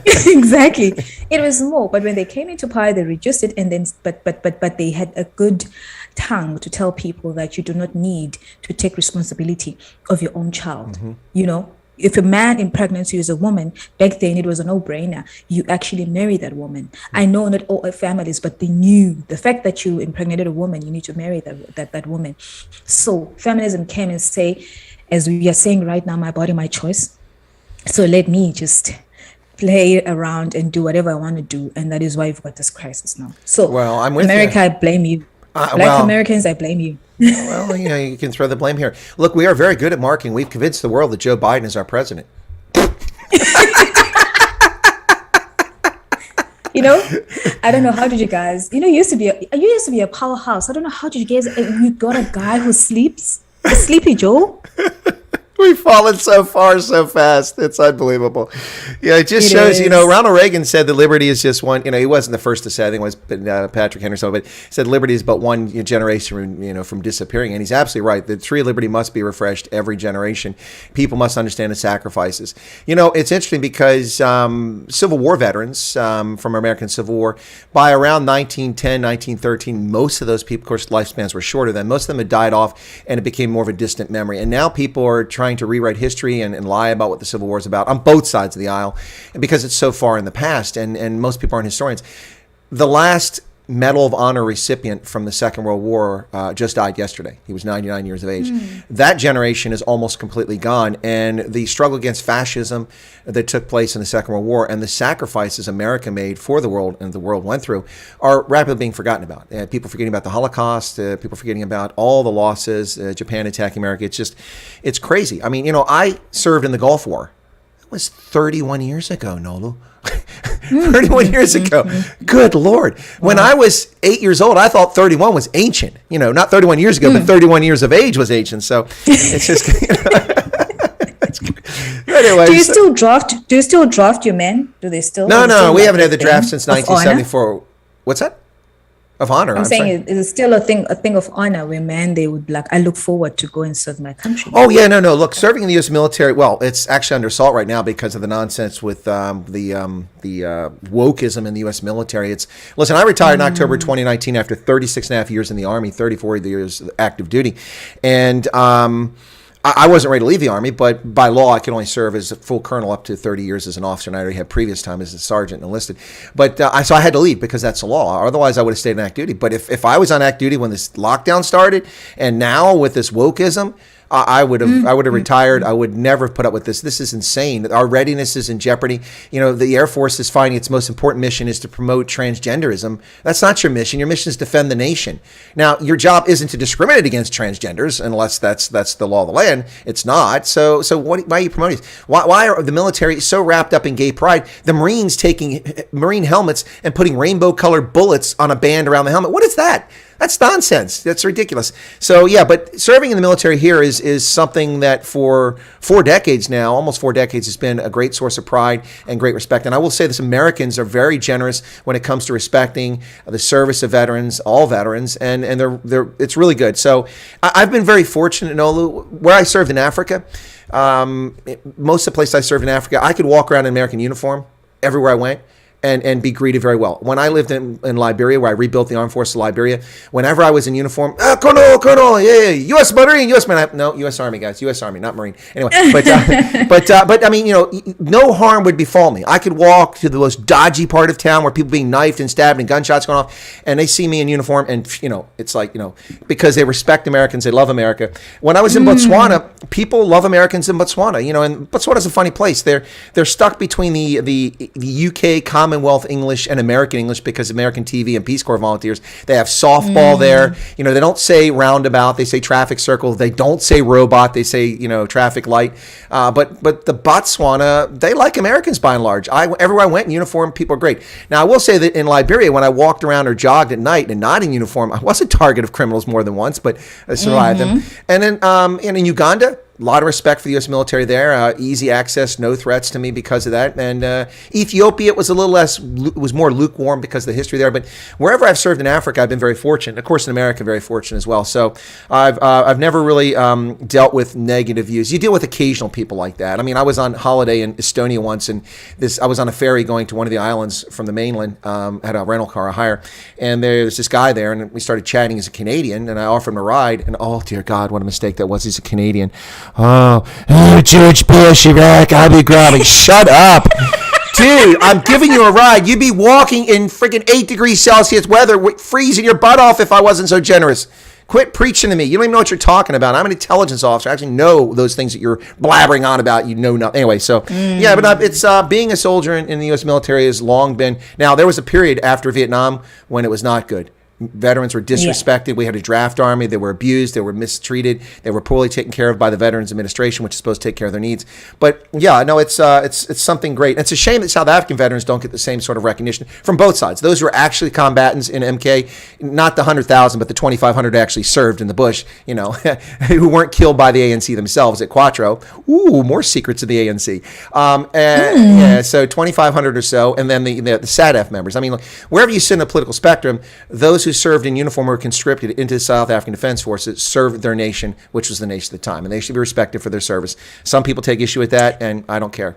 Exactly. It was more. But when they came into power, they reduced it, and then but they had a good tongue to tell people that you do not need to take responsibility of your own child. You know, if a man impregnates you as a woman, back then it was a no-brainer. You actually marry that woman. I know not all families, but they knew the fact that you impregnated a woman, you need to marry that woman. So feminism came and say, as we are saying right now, my body, my choice. So let me just play around and do whatever I want to do. And that is why we've got this crisis now. So well, I'm with America, you. I blame you. Black Americans, I blame you. Well, you know, you can throw the blame here. Look, we are very good at marketing. We've convinced the world that Joe Biden is our president. You know, I don't know, how did you guys, you used to be a powerhouse. I don't know, how did you guys, you got a guy who sleeps, a sleepy Joe? We've fallen so far so fast. It's unbelievable. Yeah, it just shows, you know, Ronald Reagan said that liberty is just one, you know, he wasn't the first to say, I think it was Patrick Henderson, but he said liberty is but one generation, you know, from disappearing. And he's absolutely right. The tree of liberty must be refreshed every generation. People must understand the sacrifices. You know, it's interesting because Civil War veterans from American Civil War, by around 1910, 1913, most of those people, of course, lifespans were shorter then. Most of them had died off and it became more of a distant memory. And now people are trying to rewrite history and lie about what the Civil War is about on both sides of the aisle, and because it's so far in the past, and most people aren't historians. The last Medal of Honor recipient from the Second World War just died yesterday. He was 99 years of age. That generation is almost completely gone, and the struggle against fascism that took place in the Second World War and the sacrifices America made for the world and the world went through are rapidly being forgotten about. People forgetting about the Holocaust, people forgetting about all the losses, Japan attacking America. It's crazy. I mean, you know, I served in the Gulf War. It was 31 years ago, Nolu. 31 years ago. Good Lord. When I was 8 years old, I thought 31 was ancient. You know, not 31 years ago, but 31 years of age was ancient. So it's just, anyway. Do you still draft your men? Do they still? No, we haven't had the draft since 1974. What's that? Of honor. I'm saying is it still a thing of honor where men, they would like, I look forward to go and serve my country. Oh yeah, no. Look, serving in the U.S. military. Well, it's actually under assault right now because of the nonsense with the wokeism in the U.S. military. Listen, I retired in October 2019 after 36 and a half years in the Army, 34 years active duty, and I wasn't ready to leave the Army, but by law, I could only serve as a full colonel up to 30 years as an officer, and I already had previous time as a sergeant enlisted. But so I had to leave because that's the law. Otherwise, I would have stayed on active duty. But if I was on active duty when this lockdown started, and now with this wokeism, I would have retired. I would never have put up with this. This is insane. Our readiness is in jeopardy. You know, the Air Force is finding its most important mission is to promote transgenderism. That's not your mission. Your mission is to defend the nation. Now, your job isn't to discriminate against transgenders unless that's the law of the land. It's not. So why are you promoting this? Why are the military so wrapped up in gay pride? The Marines taking Marine helmets and putting rainbow-colored bullets on a band around the helmet. What is that? That's nonsense. That's ridiculous. So yeah, but serving in the military here is something that for 4 decades now, almost 4 decades, has been a great source of pride and great respect. And I will say this: Americans are very generous when it comes to respecting the service of veterans, all veterans, and they're it's really good. So I've been very fortunate, Nolu, where I served in Africa. Most of the places I served in Africa, I could walk around in American uniform everywhere I went. And be greeted very well. When I lived in Liberia, where I rebuilt the armed forces of Liberia, whenever I was in uniform, Colonel, yeah, U.S. Marine, U.S. Marine, no, U.S. Army, guys, U.S. Army, not Marine. Anyway, but I mean, you know, no harm would befall me. I could walk to the most dodgy part of town where people being knifed and stabbed and gunshots going off, and they see me in uniform, and you know, it's like, you know, because they respect Americans, they love America. When I was in Botswana, people love Americans in Botswana. You know, and Botswana's a funny place. They're stuck between the UK Commonwealth English and American English because American TV and Peace Corps volunteers. They have softball there. You know, they don't say roundabout. They say traffic circle. They don't say robot. They say, you know, traffic light. But the Botswana, they like Americans by and large. Everywhere I went in uniform, people are great. Now, I will say that in Liberia, when I walked around or jogged at night and not in uniform, I was a target of criminals more than once, but I survived them. And then in Uganda, A lot of respect for the U.S. military there. Easy access, no threats to me because of that. And Ethiopia was a little less, was more lukewarm because of the history there. But wherever I've served in Africa, I've been very fortunate. Of course, in America, very fortunate as well. So I've never really dealt with negative views. You deal with occasional people like that. I mean, I was on holiday in Estonia once, and I was on a ferry going to one of the islands from the mainland. Had a rental car, a hire, and there's this guy there, and we started chatting as a Canadian, and I offered him a ride, and oh dear God, what a mistake that was. He's a Canadian. Oh, George Bush, Iraq, Abu Ghraib. Shut up. Dude, I'm giving you a ride. You'd be walking in freaking 8 degrees Celsius weather, freezing your butt off if I wasn't so generous. Quit preaching to me. You don't even know what you're talking about. I'm an intelligence officer. I actually know those things that you're blabbering on about. You know nothing. Anyway, so yeah, but it's being a soldier in the U.S. military has long been. Now, there was a period after Vietnam when it was not good. Veterans were disrespected. Yeah. We had a draft army. They were abused. They were mistreated. They were poorly taken care of by the Veterans Administration, which is supposed to take care of their needs. But yeah, no, it's something great. It's a shame that South African veterans don't get the same sort of recognition from both sides. Those who are actually combatants in MK, not the 100,000, but the 2,500 actually served in the bush, you know, who weren't killed by the ANC themselves at Quattro. Ooh, more secrets of the ANC. Yeah, so 2,500 or so, and then the SADF members. I mean, wherever you sit in the political spectrum, those who served in uniform or conscripted into the South African Defense Forces served their nation, which was the nation at the time, and they should be respected for their service. Some people take issue with that, and I don't care.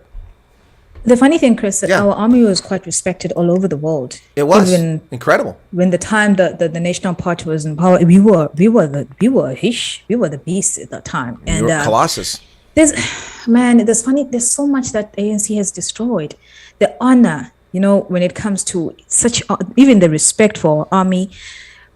The funny thing, Chris, that our army was quite respected all over the world. It was incredible. When the time the National Party was in power, we were the beast at that time, and we were Colossus. There's so much that ANC has destroyed. The honor. You know, when it comes to even the respect for our army,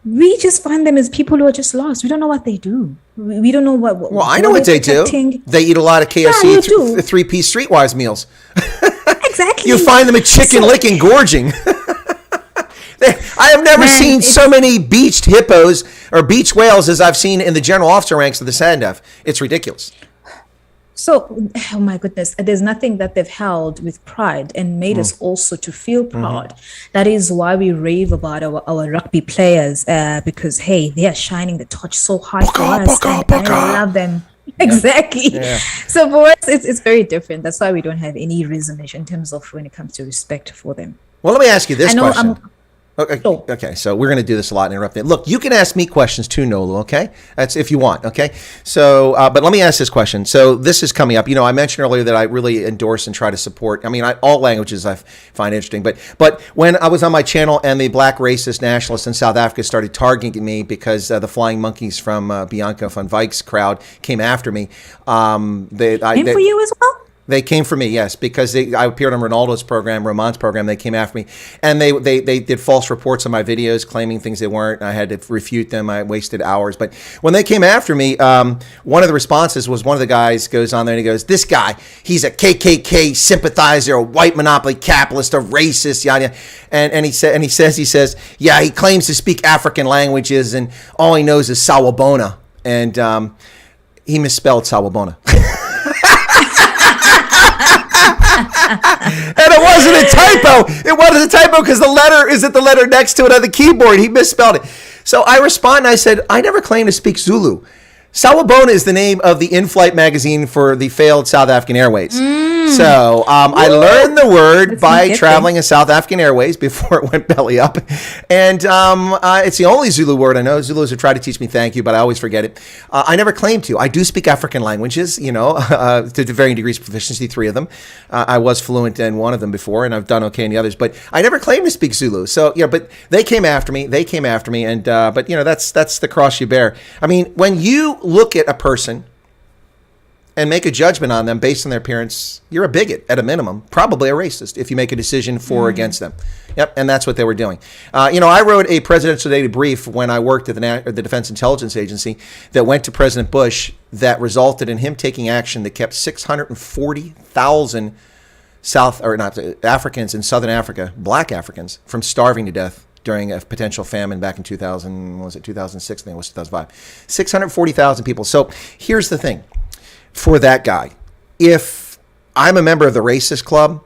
we just find them as people who are just lost. We don't know what they do. We don't know what. Well, I know what they do. They eat a lot of KFC three-piece Streetwise meals. Exactly. You find them a chicken licking, gorging. I have never seen so many beached hippos or beached whales as I've seen in the general officer ranks of the SANDF. It's ridiculous. So, oh my goodness, there's nothing that they've held with pride and made us also to feel proud. That is why we rave about our rugby players because, hey, they are shining the torch so high for us. And I love them. Exactly. Yeah. So for us, it's very different. That's why we don't have any reservation in terms of when it comes to respect for them. Well, let me ask you this question. Okay, so we're going to do this a lot and interrupt it. Look, you can ask me questions too, Nolu, okay? That's if you want, okay? So, but let me ask this question. So this is coming up. You know, I mentioned earlier that I really endorse and try to support. I mean, all languages I find interesting. But when I was on my channel and the black racist nationalists in South Africa started targeting me because the flying monkeys from Bianca van Wyck's crowd came after me. Came for you as well? They came for me, yes, because I appeared on Ronaldo's program, Roman's program. They came after me, and they did false reports on my videos, claiming things they weren't. I had to refute them. I wasted hours. But when they came after me, one of the responses was one of the guys goes on there and he goes, "This guy, he's a KKK sympathizer, a white monopoly capitalist, a racist, yada." And he says, yeah, he claims to speak African languages, and all he knows is Sawubona, and he misspelled Sawubona. And it wasn't a typo. It wasn't a typo because the letter isn't the letter next to it on the keyboard. He misspelled it. So I respond and I said, I never claimed to speak Zulu. Sawubona is the name of the in-flight magazine for the failed South African Airways. So I learned the word by traveling in South African Airways before it went belly up. And it's the only Zulu word I know. Zulus have tried to teach me thank you, but I always forget it. I never claimed to. I do speak African languages, you know, to varying degrees of proficiency, 3 of them. I was fluent in one of them before, and I've done okay in the others. But I never claimed to speak Zulu. So, yeah, but they came after me. And, but, you know, that's the cross you bear. I mean, when you look at a person and make a judgment on them based on their appearance, you're a bigot at a minimum, probably a racist if you make a decision for or against them. Yep, and that's what they were doing. You know, I wrote a presidential data brief when I worked at the Defense Intelligence Agency that went to President Bush that resulted in him taking action that kept 640,000 Africans in Southern Africa, black Africans, from starving to death during a potential famine back in 2006? I think it was 2005. 640,000 people. So here's the thing. For that guy, if I'm a member of the racist club,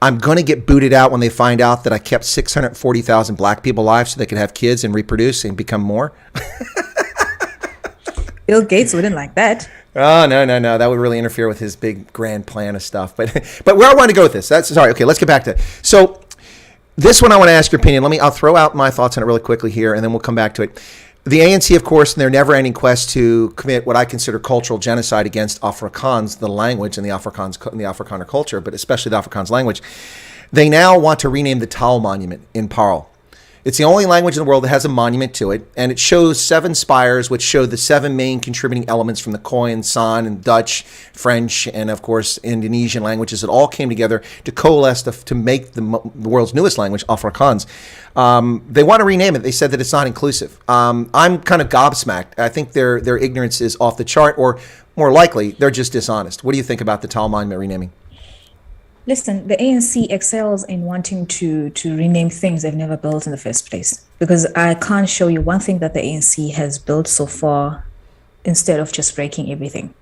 I'm going to get booted out when they find out that I kept 640,000 black people alive so they could have kids and reproduce and become more. Bill Gates wouldn't like that. Oh, no. That would really interfere with his big grand plan of stuff. But where I want to go with this, sorry. Okay, let's get back to it. So this one I want to ask your opinion. I'll throw out my thoughts on it really quickly here, and then we'll come back to it. The ANC, of course, in their never-ending quest to commit what I consider cultural genocide against Afrikaans, the language and the Afrikaner culture, but especially the Afrikaans language, they now want to rename the Taal Monument in Paarl. It's the only language in the world that has a monument to it, and it shows 7 spires, which show the 7 main contributing elements from the Korean, San, and Dutch, French, and of course Indonesian languages that all came together to coalesce to make the world's newest language, Afrikaans. They want to rename it. They said that it's not inclusive. I'm kind of gobsmacked. I think their ignorance is off the chart, or more likely, they're just dishonest. What do you think about the Taal Monument renaming? Listen, the ANC excels in wanting to rename things they've never built in the first place. Because I can't show you one thing that the ANC has built so far instead of just breaking everything.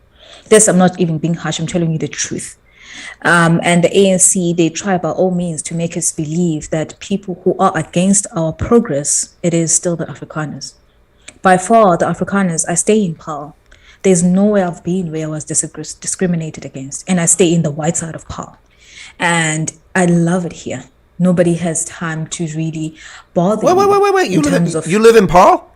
This, I'm not even being harsh, I'm telling you the truth. And the ANC, they try by all means to make us believe that people who are against our progress, it is still the Afrikaners. By far, the Afrikaners, I stay in Paarl. There's nowhere I've been where I was discriminated against. And I stay in the white side of Paarl. And I love it here. Nobody has time to really bother. Wait. You live in Paarl?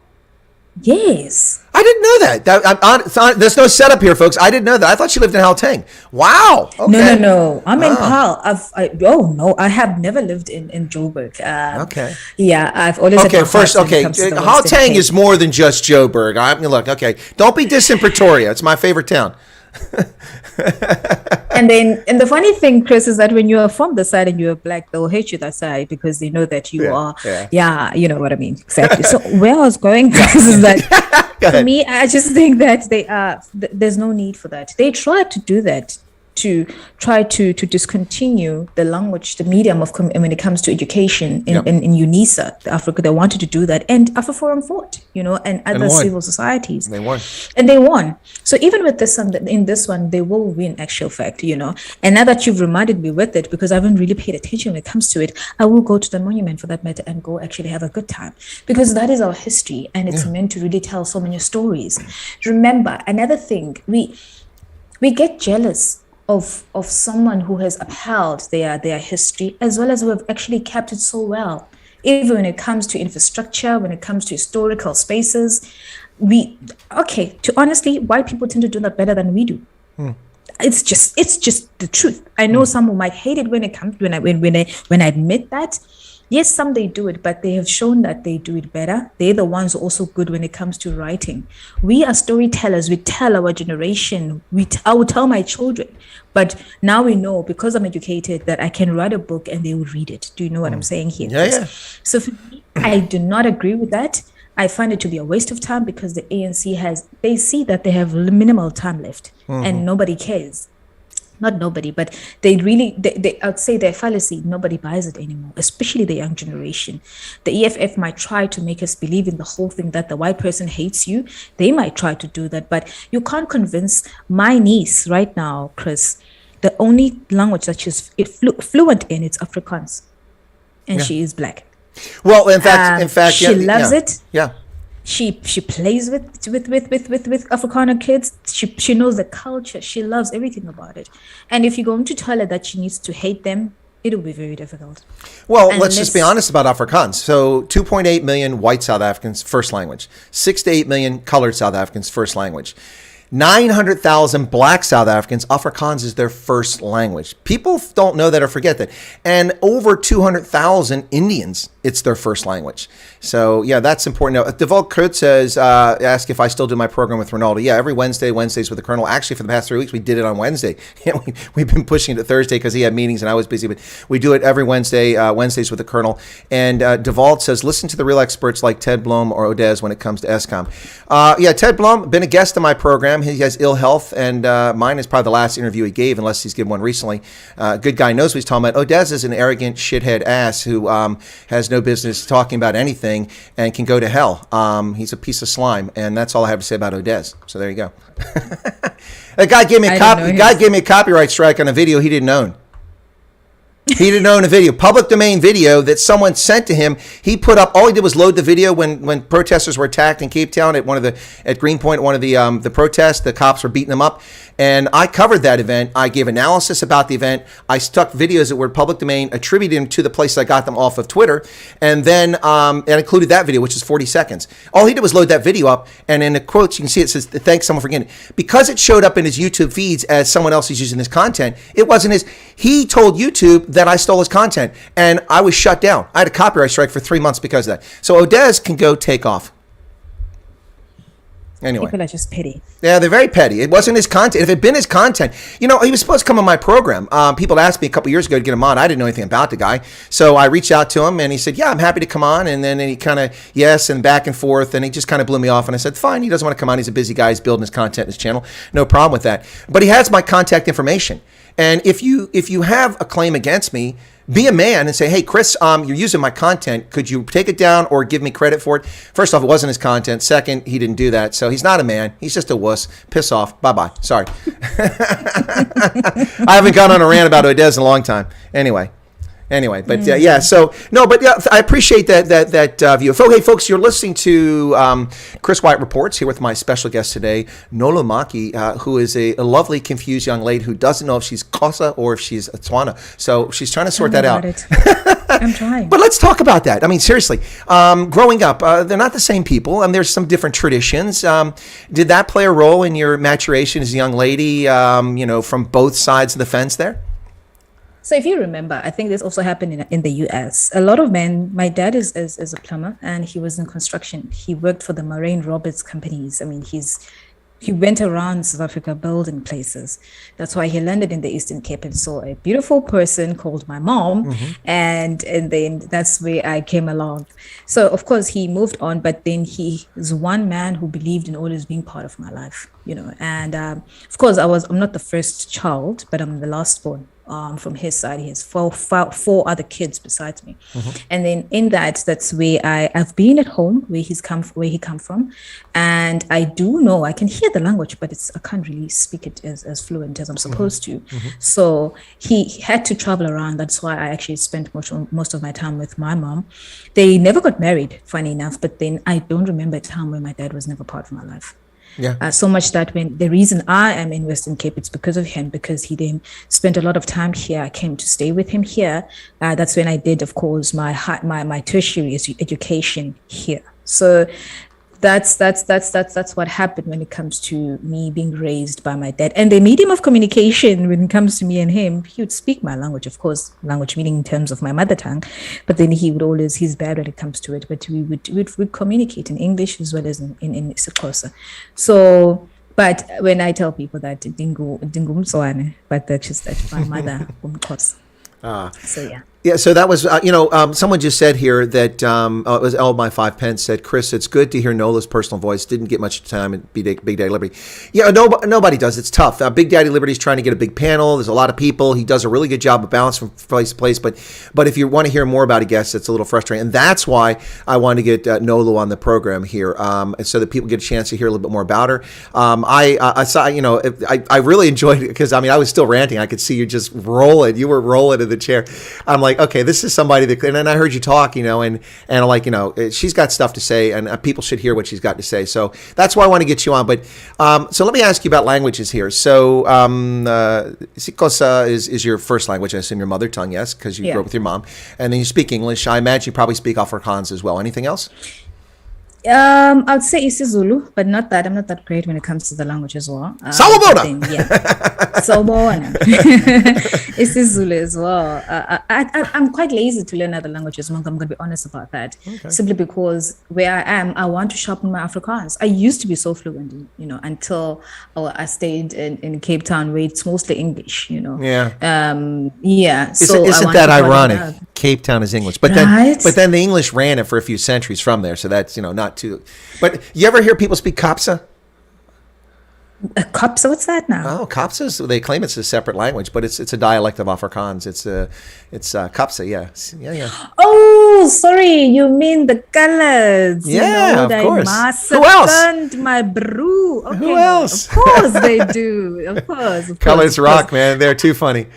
Yes. I didn't know that. There's no setup here, folks. I didn't know that. I thought you lived in Gauteng. Wow. Okay. No. I'm in Paarl. I have never lived in Joburg. Okay. Yeah, I've always. Okay, first, Gauteng is more than just Joburg. Look, okay. Don't be dissing Pretoria. It's my favorite town. And the funny thing, Chris, is that when you are from the side and you're black, they'll hate you that side because they know that you are. Yeah, you know what I mean. Exactly. So where I was going is that for me, I just think that there's no need for that. They tried to do that, to try to discontinue the language, the medium of when it comes to education in UNISA, Africa. They wanted to do that, and AfriForum fought, and other civil societies. They won. And they won. So even with this in this one, they will win, actual fact, And now that you've reminded me with it, because I haven't really paid attention when it comes to it, I will go to the monument for that matter and go actually have a good time, because that is our history, and it's meant to really tell so many stories. Remember, another thing, we get jealous of someone who has upheld their history, as well as who have actually kept it so well. Even when it comes to infrastructure, when it comes to historical spaces, honestly, white people tend to do that better than we do. It's just the truth. I know some who might hate it when I admit that. Yes, some they do it, but they have shown that they do it better. They're the ones also good when it comes to writing. We are storytellers. We tell our generation. I will tell my children. But now we know, because I'm educated, that I can write a book and they will read it. Do you know what I'm saying here? Yeah. So for me, I do not agree with that. I find it to be a waste of time, because the ANC they see that they have minimal time left and nobody cares. Not nobody, but they I'd say their fallacy, nobody buys it anymore, especially the young generation. The EFF might try to make us believe in the whole thing that the white person hates you. They might try to do that, but you can't convince my niece right now, Chris. The only language that she's fluent in, it's Afrikaans, and she is black. Well, in fact, she loves it. Yeah. She plays with Afrikaner kids. She knows the culture. She loves everything about it. And if you're going to tell her that she needs to hate them, it will be very difficult. Well, let's just be honest about Afrikaans. So 2.8 million white South Africans, first language. 6 to 8 million colored South Africans, first language. 900,000 black South Africans, Afrikaans is their first language. People don't know that or forget that. And over 200,000 Indians, it's their first language. So, yeah, that's important. Now, Deval Kurt says, ask if I still do my program with Ronaldo. Yeah, every Wednesdays with the Colonel. Actually, for the past 3 weeks, we did it on Wednesday. We've been pushing it to Thursday because he had meetings and I was busy. But we do it every Wednesdays with the Colonel. And Deval says, listen to the real experts like Ted Blom or Odez when it comes to ESCOM. Ted Blom, been a guest on my program. He has ill health, and mine is probably the last interview he gave, unless he's given one recently. Good guy, knows what he's talking about. Odez is an arrogant shithead ass who has no business talking about anything and can go to hell. He's a piece of slime, and that's all I have to say about Odez. So there you go. That guy gave me a copyright strike on a video he didn't own. He didn't own a video, public domain video that someone sent to him. He put up. All he did was load the video when protesters were attacked in Cape Town at Greenpoint, one of the protests. The cops were beating them up, and I covered that event. I gave analysis about the event. I stuck videos that were public domain, attributed them to the place I got them off of Twitter, and then and included that video, which is 40 seconds. All he did was load that video up, and in the quotes you can see it says, "Thanks someone for getting it." Because it showed up in his YouTube feeds as someone else is using his content, it wasn't his. He told YouTube that I stole his content, and I was shut down. I had a copyright strike for 3 months because of that. So Odez can go take off. Anyway. People are just petty. Yeah, they're very petty. It wasn't his content. If it had been his content, he was supposed to come on my program. People asked me a couple years ago to get him on. I didn't know anything about the guy. So I reached out to him, and he said, yeah, I'm happy to come on. And then he kind of, yes, and back and forth. And he just kind of blew me off. And I said, fine, he doesn't want to come on. He's a busy guy. He's building his content in his channel. No problem with that. But he has my contact information. And if you have a claim against me, be a man and say, hey, Chris, you're using my content. Could you take it down or give me credit for it? First off, it wasn't his content. Second, he didn't do that. So he's not a man. He's just a wuss. Piss off. Bye-bye. Sorry. I haven't gone on a rant about Odez in a long time. Anyway, but yeah, so no, but yeah, I appreciate that view. Hey, folks, you're listening to Chris Wyatt Reports here with my special guest today, Nolu Maki, who is a lovely, confused young lady who doesn't know if she's Xhosa or if she's Tswana. So she's trying to sort that out. I'm trying. But let's talk about that. I mean, seriously, growing up, they're not the same people, and there's some different traditions. Did that play a role in your maturation as a young lady, from both sides of the fence there? So if you remember, I think this also happened in the US. A lot of men, my dad is a plumber, and he was in construction. He worked for the Moraine Roberts companies. I mean, he went around South Africa building places. That's why he landed in the Eastern Cape and saw a beautiful person called my mom. And then that's where I came along. So of course he moved on, but then he is one man who believed in always being part of my life, and of course I'm not the first child, but I'm the last born. From his side, he has four other kids besides me, and then in that's where I've been at home where he come from, and I do know I can hear the language, but I can't really speak it as fluent as I'm supposed to. So he had to travel around. That's why I actually spent most of my time with my mom. They never got married, funny enough, but then I don't remember a time when my dad was never part of my life. Yeah. So much that when the reason I am in Western Cape, it's because of him, because he then spent a lot of time here. I came to stay with him here. That's when I did, of course, my tertiary education here. So that's what happened when it comes to me being raised by my dad. And the medium of communication when it comes to me and him, he would speak my language, of course, language meaning in terms of my mother tongue, but then he's bad when it comes to it. But we would communicate in English as well as in Xhosa. So, but when I tell people that Dingu Mtswana, but that's just that my mother Xhosa. So yeah. Yeah, so that was, someone just said here that, it was L by 5 pence said, Chris, it's good to hear Nola's personal voice. Didn't get much time at Big Daddy Liberty. Yeah, nobody does. It's tough. Big Daddy Liberty's trying to get a big panel. There's a lot of people. He does a really good job of balance from place to place. But if you want to hear more about a guest, it's a little frustrating. And that's why I wanted to get Nolu on the program here, so that people get a chance to hear a little bit more about her. I saw, I really enjoyed it because, I was still ranting. I could see you just rolling. You were rolling in the chair. I'm like, okay, this is somebody that, and then I heard you talk, and like, she's got stuff to say, and people should hear what she's got to say. So that's why I want to get you on. But so let me ask you about languages here. So Xhosa is your first language, I assume your mother tongue, yes, because you grew up with your mom, and then you speak English. I imagine you probably speak Afrikaans as well. Anything else? I would say isiZulu, but not that. I'm not that great when it comes to the language as well. Sawubona! Yeah. Sawubona. isiZulu as well. I'm quite lazy to learn other languages, I'm going to be honest about that. Okay. Simply because where I am, I want to sharpen my Afrikaans. I used to be so fluent, until I stayed in Cape Town, where it's mostly English, Yeah. Yeah. So isn't that ironic? Cape Town is English, but then the English ran it for a few centuries from there, so that's not too. But you ever hear people speak Xhosa? Xhosa, what's that now? Oh, Xhosa. They claim it's a separate language, but it's a dialect of Afrikaans. It's Xhosa, yeah. Oh, sorry, you mean the colors? Yeah, of course. Who else? My brew. Okay, who else? Of course they do. Of course. Colors rock, man. They're too funny.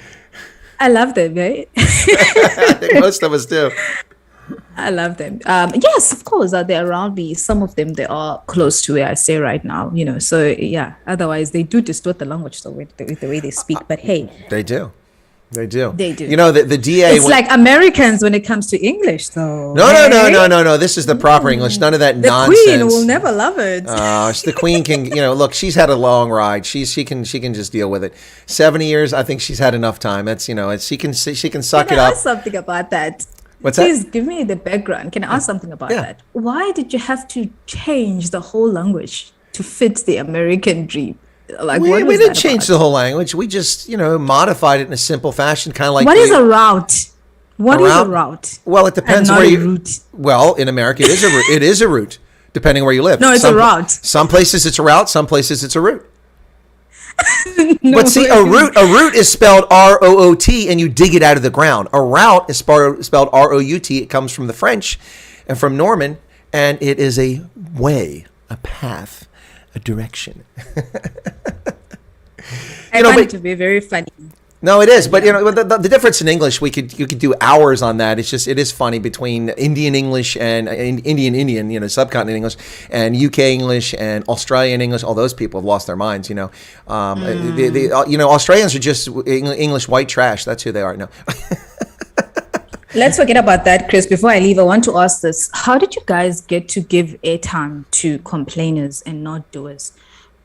I love them, right? I think most of us do. I love them. Yes, of course, they're around me. Some of them, they are close to where I stay right now, So, yeah, otherwise, they do distort the language with the way they speak. But hey, they do. They do. They do. The DA. It's like Americans when it comes to English, though. No. This is the proper English. None of that nonsense. The Queen will never love it. The Queen can, look, she's had a long ride. She can just deal with it. 70 years, I think she's had enough time. That's, she can suck it up. Can I ask something about that? What's Please that? give me the background. Can I ask something about that? Why did you have to change the whole language to fit the American dream? Like, we didn't change the whole language. We just, modified it in a simple fashion, kind of like. What is a route? What is a route? Well, it depends where you. Route. Well, in America, it is a route. It is a route, depending where you live. No, it's a route. Some places it's a route. Some places it's a route. But see, a root is spelled R-O-O-T, and you dig it out of the ground. A route is spelled R-O-U-T. It comes from the French and from Norman, and it is a way, a path, a direction. I find it to be very funny. No, it is, but the difference in English, you could do hours on that. It is funny between Indian English and Indian, subcontinent English, and UK English and Australian English. All those people have lost their minds. Australians are just English white trash. That's who they are now. Let's forget about that, Chris. Before I leave, I want to ask this: how did you guys get to give airtime to complainers and not doers?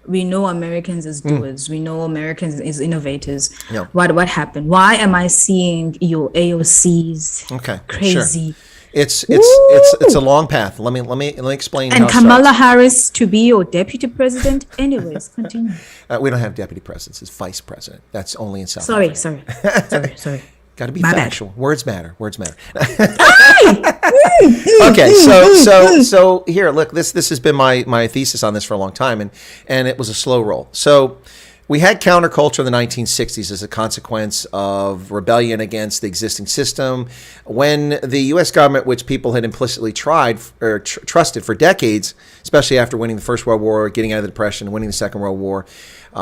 We know Americans as doers. We know Americans as innovators. Yeah. What happened? Why am I seeing your AOCs crazy? Sure. It's a long path. Let me explain. And Kamala Harris to be your deputy president. Anyways, continue. We don't have deputy presidents. It's vice president. That's only in South Africa. Sorry. Got to be My factual. bad. Words matter. Okay, so here, look. This has been my thesis on this for a long time, and it was a slow roll. So we had counterculture in the 1960s as a consequence of rebellion against the existing system. When the U.S. government, which people had implicitly trusted for decades, especially after winning the First World War, getting out of the Depression, winning the Second World War,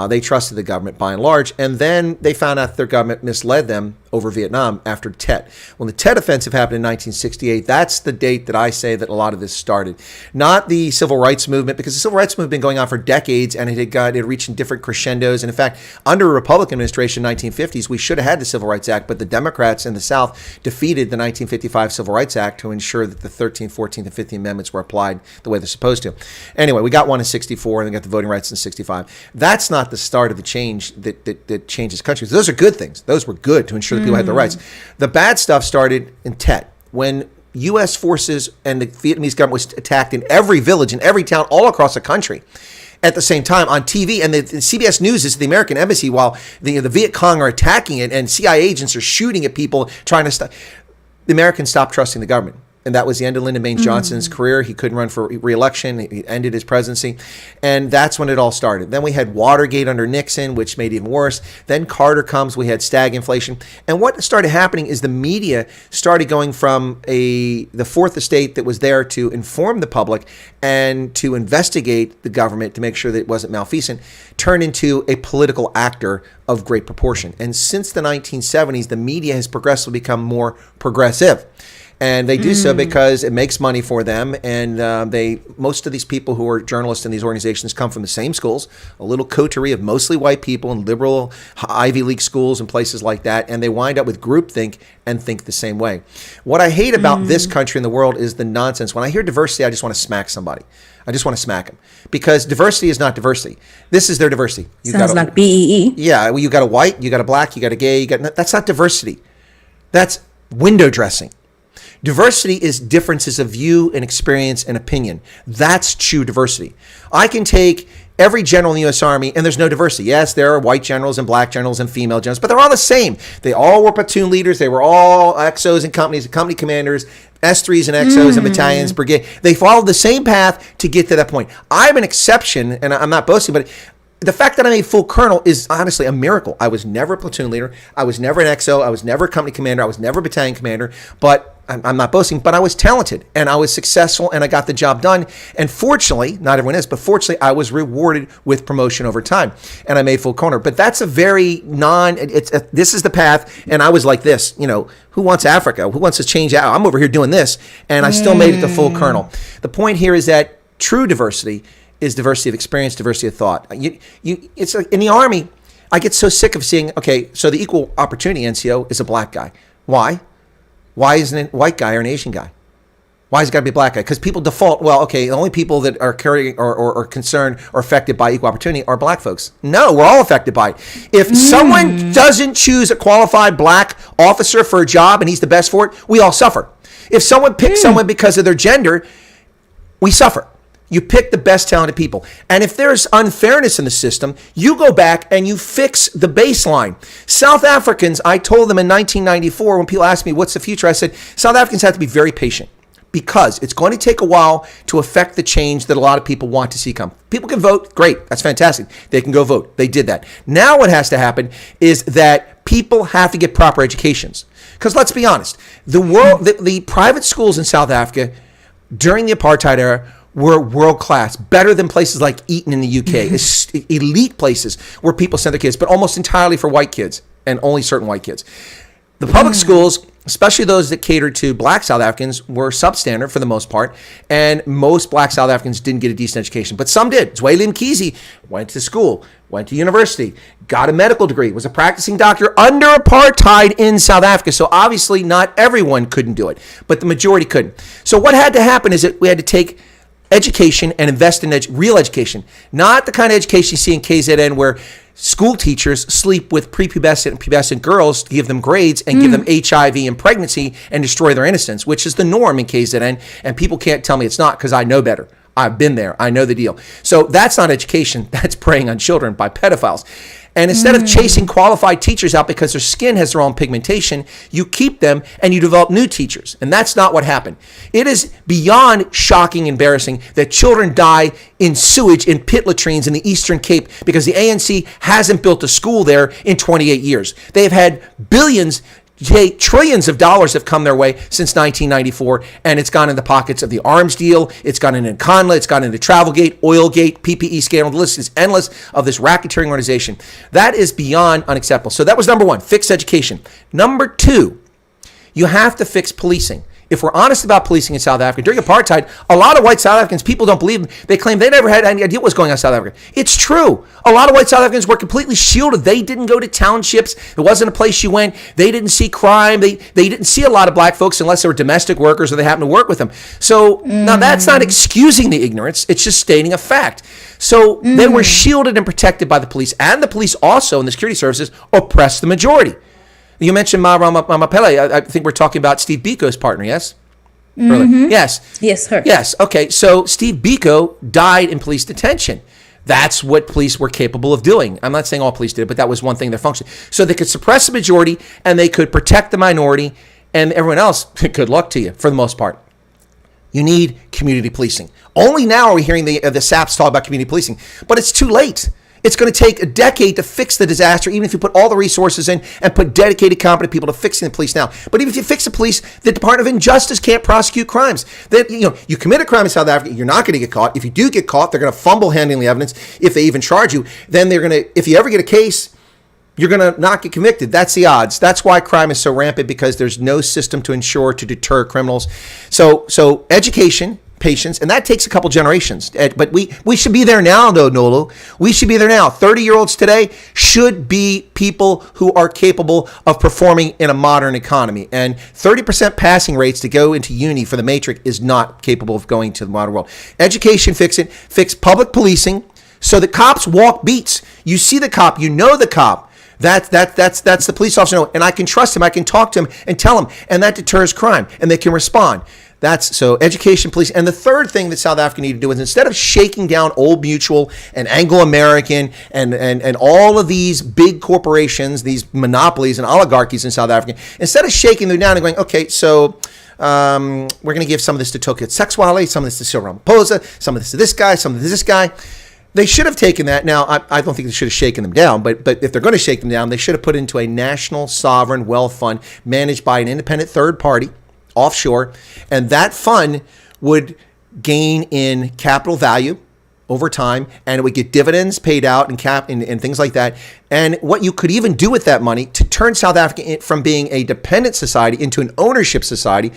they trusted the government by and large, and then they found out their government misled them over Vietnam after Tet. When the Tet Offensive happened in 1968, that's the date that I say that a lot of this started. Not the Civil Rights Movement, because the Civil Rights Movement had been going on for decades, and it had reached different crescendos. And in fact, under a Republican administration in the 1950s, we should have had the Civil Rights Act, but the Democrats in the South defeated the 1955 Civil Rights Act to ensure that the 13th, 14th, and 15th Amendments were applied the way they're supposed to. Anyway, we got one in 64, and we got the voting rights in 65. That's not the start of the change that changes countries. Those are good things. Those were good to ensure that people had their rights. The bad stuff started in Tet, when U.S. forces and the Vietnamese government was attacked in every village, in every town, all across the country at the same time on TV. And the CBS News is the American embassy while the Viet Cong are attacking it and CIA agents are shooting at people trying to stop. The Americans stopped trusting the government. And that was the end of Lyndon Baines Johnson's career. He couldn't run for re-election. He ended his presidency. And that's when it all started. Then we had Watergate under Nixon, which made it even worse. Then Carter comes. We had stagflation. And what started happening is the media started going from the fourth estate that was there to inform the public and to investigate the government to make sure that it wasn't malfeasant, turned into a political actor of great proportion. And since the 1970s, the media has progressively become more progressive. And they do so because it makes money for them. And most of these people who are journalists in these organizations come from the same schools, a little coterie of mostly white people in liberal Ivy League schools and places like that. And they wind up with groupthink and think the same way. What I hate about this country and the world is the nonsense. When I hear diversity, I just want to smack somebody. I just want to smack them. Because diversity is not diversity. This is their diversity. Sounds like BEE. Yeah, well, you got a white, you got a black, you got a gay. That's not diversity. That's window dressing. Diversity is differences of view and experience and opinion. That's true diversity. I can take every general in the U.S. Army, and there's no diversity. Yes, there are white generals and black generals and female generals, but they're all the same. They all were platoon leaders. They were all XOs and companies, company commanders, S3s and XOs and battalions, brigade. They followed the same path to get to that point. I'm an exception, and I'm not boasting, but the fact that I'm a full colonel is honestly a miracle. I was never a platoon leader. I was never an XO. I was never a company commander. I was never a battalion commander. But I'm not boasting, but I was talented and I was successful and I got the job done. And fortunately, not everyone is, but fortunately, I was rewarded with promotion over time and I made full colonel. But that's a very this is the path. And I was like this, who wants Africa? Who wants to change out? I'm over here doing this. And I still made it to full colonel. The point here is that true diversity is diversity of experience, diversity of thought. It's like in the Army, I get so sick of seeing, so the equal opportunity NCO is a black guy. Why? Why isn't it a white guy or an Asian guy? Why has it got to be a black guy? Because people default, the only people that are carrying or concerned or affected by equal opportunity are black folks. No, we're all affected by it. If someone doesn't choose a qualified black officer for a job and he's the best for it, we all suffer. If someone picks someone because of their gender, we suffer. You pick the best talented people. And if there's unfairness in the system, you go back and you fix the baseline. South Africans, I told them in 1994, when people asked me, what's the future? I said, South Africans have to be very patient because it's going to take a while to affect the change that a lot of people want to see come. People can vote. Great. That's fantastic. They can go vote. They did that. Now what has to happen is that people have to get proper educations. Because let's be honest, the private schools in South Africa during the apartheid era were world class, better than places like Eton in the UK, elite places where people send their kids, but almost entirely for white kids and only certain white kids. The public schools, especially those that catered to black South Africans, were substandard for the most part, and most black South Africans didn't get a decent education, but some did. Zweli Mkhize went to school, went to university, got a medical degree, was a practicing doctor under apartheid in South Africa. So obviously not everyone couldn't do it, but the majority couldn't. So what had to happen is that we had to take education and invest in real education, not the kind of education you see in KZN where school teachers sleep with prepubescent and pubescent girls to give them grades and give them HIV and pregnancy and destroy their innocence, which is the norm in KZN. And people can't tell me it's not because I know better. I've been there. I know the deal. So that's not education. That's preying on children by pedophiles. And instead of chasing qualified teachers out because their skin has their own pigmentation, you keep them and you develop new teachers. And that's not what happened. It is beyond shocking, embarrassing that children die in sewage in pit latrines in the Eastern Cape because the ANC hasn't built a school there in 28 years. They've had billions, trillions of dollars have come their way since 1994, and it's gone in the pockets of the arms deal. It's gone into Conla. It's gone into Travelgate, Oilgate, PPE scandal. The list is endless of this racketeering organization. That is beyond unacceptable. So that was number one, fix education. Number two, you have to fix policing. If we're honest about policing in South Africa, during apartheid, a lot of white South Africans, people don't believe them. They claim they never had any idea what was going on in South Africa. It's true. A lot of white South Africans were completely shielded. They didn't go to townships. It wasn't a place you went. They didn't see crime. They didn't see a lot of black folks unless they were domestic workers or they happened to work with them. So now that's not excusing the ignorance. It's just stating a fact. So they were shielded and protected by the police. And the police also, in the security services, oppressed the majority. You mentioned Mapele. I think we're talking about Steve Biko's partner, yes? Yes. Yes, her. Yes. Okay. So Steve Biko died in police detention. That's what police were capable of doing. I'm not saying all police did, but that was one thing, their function. So they could suppress the majority and they could protect the minority, and everyone else, good luck to you for the most part. You need community policing. Only now are we hearing the SAPs talk about community policing, but it's too late. It's going to take a decade to fix the disaster, even if you put all the resources in and put dedicated, competent people to fixing the police now. But even if you fix the police, the Department of Injustice can't prosecute crimes. Then, you commit a crime in South Africa, you're not going to get caught. If you do get caught, they're going to fumble handling the evidence. If they even charge you, then they're going to, if you ever get a case, you're going to not get convicted. That's the odds. That's why crime is so rampant, because there's no system to ensure to deter criminals. So education, patience, and that takes a couple generations. But we should be there now, though, Nolu. We should be there now. 30-year-olds today should be people who are capable of performing in a modern economy. And 30% passing rates to go into uni for the matric is not capable of going to the modern world. Education, fix it. Fix public policing so the cops walk beats. You see the cop, you know the cop. That's the police officer, and I can trust him. I can talk to him and tell him, and that deters crime, and they can respond. That's so education, police. And the third thing that South Africa need to do is, instead of shaking down Old Mutual and Anglo-American and all of these big corporations, these monopolies and oligarchies in South Africa, instead of shaking them down and going, okay, so we're going to give some of this to Tokyo Sexwale, some of this to Cyril Ramaphosa, some of this to this guy, some of this to this guy. They should have taken that. Now, I don't think they should have shaken them down, but if they're going to shake them down, they should have put it into a national sovereign wealth fund managed by an independent third party offshore, and that fund would gain in capital value over time, and it would get dividends paid out and things like that. And what you could even do with that money to turn South Africa from being a dependent society into an ownership society.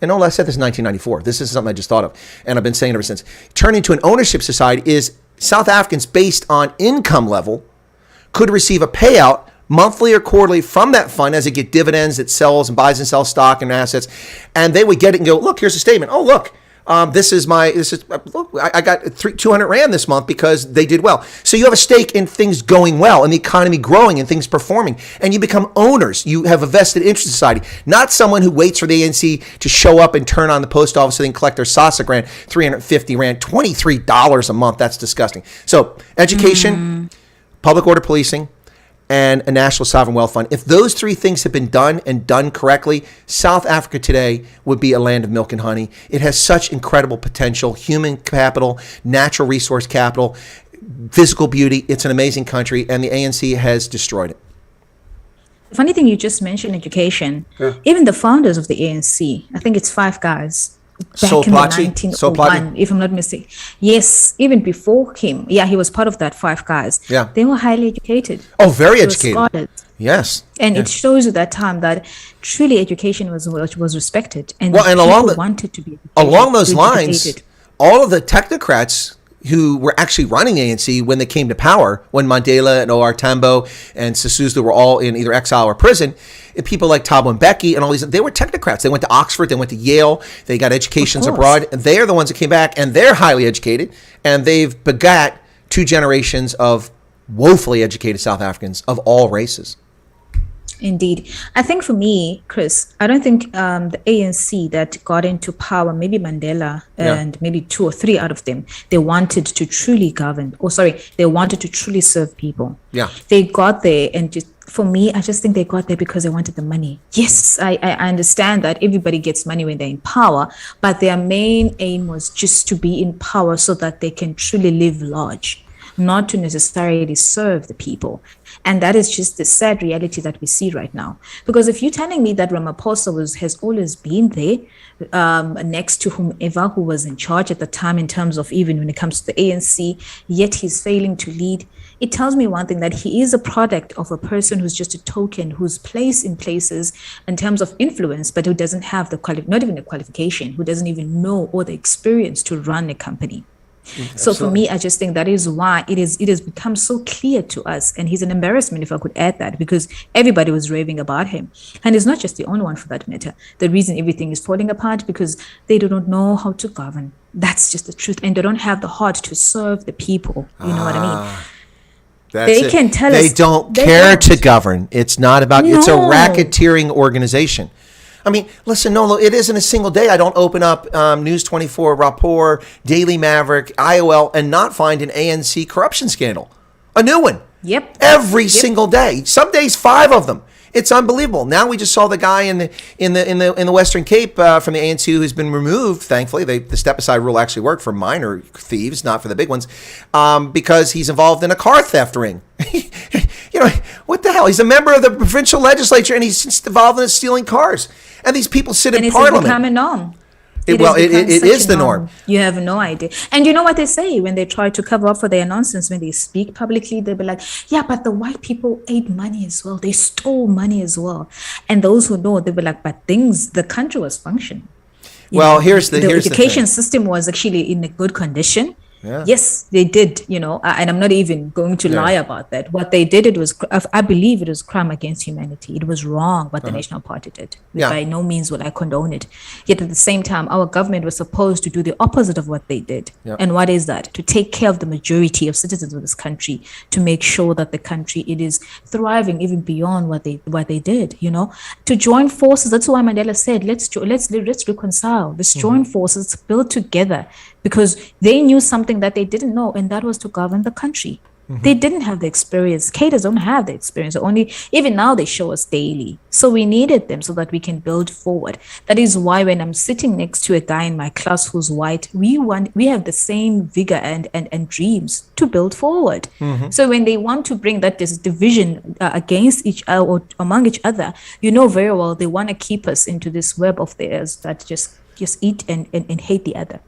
And I said this in 1994. This is something I just thought of, and I've been saying ever since. Turn into an ownership society is South Africans, based on income level, could receive a payout monthly or quarterly from that fund as it get dividends, it sells and buys and sells stock and assets, and they would get it and go, look, here's a statement. Oh, look, look, I got 200 Rand this month because they did well. So you have a stake in things going well and the economy growing and things performing, and you become owners. You have a vested interest in society, not someone who waits for the ANC to show up and turn on the post office so they can collect their SASSA grant, 350 Rand, $23 a month. That's disgusting. So education, public order policing, and a national sovereign wealth fund. If those three things have been done and done correctly, South Africa today would be a land of milk and honey. It has such incredible potential, human capital, natural resource capital, physical beauty. It's an amazing country, and the ANC has destroyed it. Funny thing, you just mentioned education. Yeah. Even the founders of the ANC, I think it's 5 guys, back in the 1901, if I'm not mistaken. Yes, even before him. Yeah, he was part of that 5 guys. Yeah. They were highly educated. Oh, very educated. Yes. And it shows you that time that truly education was respected. And people wanted to be educated. Along those lines, all of the technocrats who were actually running ANC when they came to power, when Mandela and O.R. Tambo and Sisulu were all in either exile or prison, people like Thabo Mbeki and all these, they were technocrats. They went to Oxford, they went to Yale, they got educations abroad, and they are the ones that came back, and they're highly educated, and they've begat 2 generations of woefully educated South Africans of all races. Indeed. I think for me, Chris, I don't think the ANC that got into power, maybe Mandela and maybe 2 or 3 out of them, they wanted to truly govern. They wanted to truly serve people. Yeah. They got there, and for me, I just think they got there because they wanted the money. Yes, I understand that everybody gets money when they're in power, but their main aim was just to be in power so that they can truly live large, not to necessarily serve the people. And that is just the sad reality that we see right now. Because if you're telling me that Ramaphosa has always been there next to whomever who was in charge at the time, in terms of even when it comes to the ANC, yet he's failing to lead, it tells me one thing, that he is a product of a person who's just a token, who's placed in places in terms of influence, but who doesn't have not even the qualification, who doesn't even know or the experience to run a company. So for me, I just think that is why it has become so clear to us, and he's an embarrassment, if I could add that, because everybody was raving about him, and he's not just the only one for that matter. The reason everything is falling apart because they do not know how to govern. That's just the truth, and they don't have the heart to serve the people. You know what I mean? They can tell us they don't care to govern. It's not about. No. It's a racketeering organization. I mean, listen, Nolu, it isn't a single day I don't open up News 24, Rapport, Daily Maverick, IOL, and not find an ANC corruption scandal. A new one. Yep. Every single day. Some days 5 of them. It's unbelievable. Now we just saw the guy in the Western Cape from the ANC who's been removed. Thankfully, the step aside rule actually worked for minor thieves, not for the big ones, because he's involved in a car theft ring. What the hell? He's a member of the provincial legislature, and he's involved in stealing cars. And these people sit in parliament. It's become a norm. It is the norm. You have no idea. And you know what they say when they try to cover up for their nonsense, when they speak publicly, they'll be like, yeah, but the white people ate money as well. They stole money as well. And those who know, they'll be like, but the country was functioning. Here's the education system was actually in a good condition. Yeah. Yes, they did, and I'm not even going to lie about that. What they did, I believe it was crime against humanity. It was wrong what the National Party did. By no means will I condone it. Yet at the same time, our government was supposed to do the opposite of what they did. Yeah. And what is that? To take care of the majority of citizens of this country, to make sure that the country, it is thriving even beyond what they did, to join forces. That's why Mandela said, let's reconcile, let's join forces, build together, because they knew something that they didn't know, and that was to govern the country. They didn't have the experience. Cadres don't have the experience. Only even now they show us daily. So we needed them so that we can build forward. That is why when I'm sitting next to a guy in my class who's white, we have the same vigor and dreams to build forward. So when they want to bring this division against each other or among each other, you know very well they want to keep us into this web of theirs that just eat and hate the other.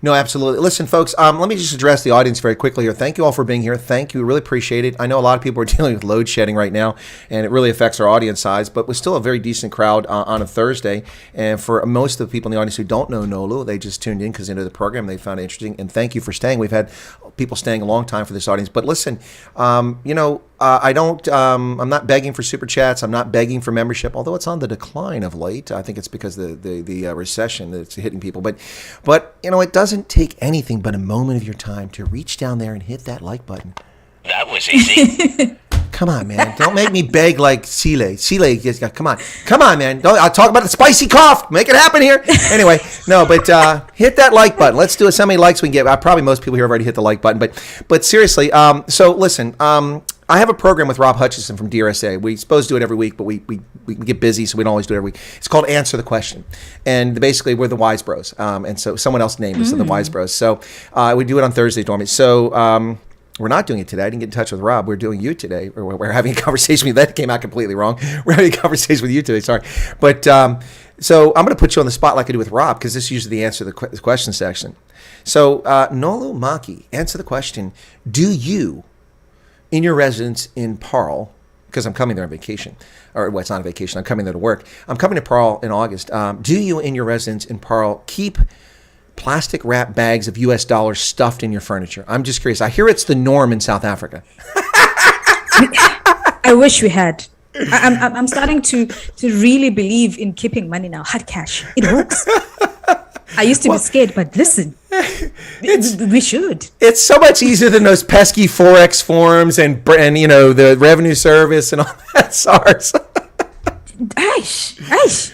No, absolutely. Listen, folks, let me just address the audience very quickly here. Thank you all for being here. Thank you. Really appreciate it. I know a lot of people are dealing with load shedding right now, and it really affects our audience size, but we're still a very decent crowd on a Thursday. And for most of the people in the audience who don't know Nolu, they just tuned in because into the program they found it interesting. And thank you for staying. We've had people staying a long time for this audience. But listen, I'm not begging for super chats. I'm not begging for membership, although it's on the decline of late. I think it's because the recession that's hitting people. But it doesn't take anything but a moment of your time to reach down there and hit that like button. That was easy. Come on, man. Don't make me beg like Sile. Come on, man. I'll talk about the spicy cough. Make it happen here. Anyway, no, but hit that like button. Let's do how many likes we can get. Probably most people here have already hit the like button. But seriously, so listen, I have a program with Rob Hutchison from DRSA. We're supposed to do it every week, but we get busy, so we don't always do it every week. It's called Answer the Question. And basically, we're the Wise Bros. And so someone else named us the Wise Bros. So we do it on Thursdays normally. So we're not doing it today. I didn't get in touch with Rob. We're doing you today. We're having a conversation with you. That came out completely wrong. We're having a conversation with you today. Sorry. But so I'm going to put you on the spot like I do with Rob, because this is usually the answer to the question section. So Nolu Maki, answer the question. Do you, in your residence in Pearl, because I'm coming there on vacation, or it's not a vacation, I'm coming there to work. I'm coming to Pearl in August. Do you, in your residence in Pearl, keep plastic wrap bags of US dollars stuffed in your furniture? I'm just curious. I hear it's the norm in South Africa. I wish we had. I'm starting to really believe in keeping money now. Hard cash. It works. I used to be scared, but listen, we should. It's so much easier than those pesky Forex forms and the revenue service and all that SARS.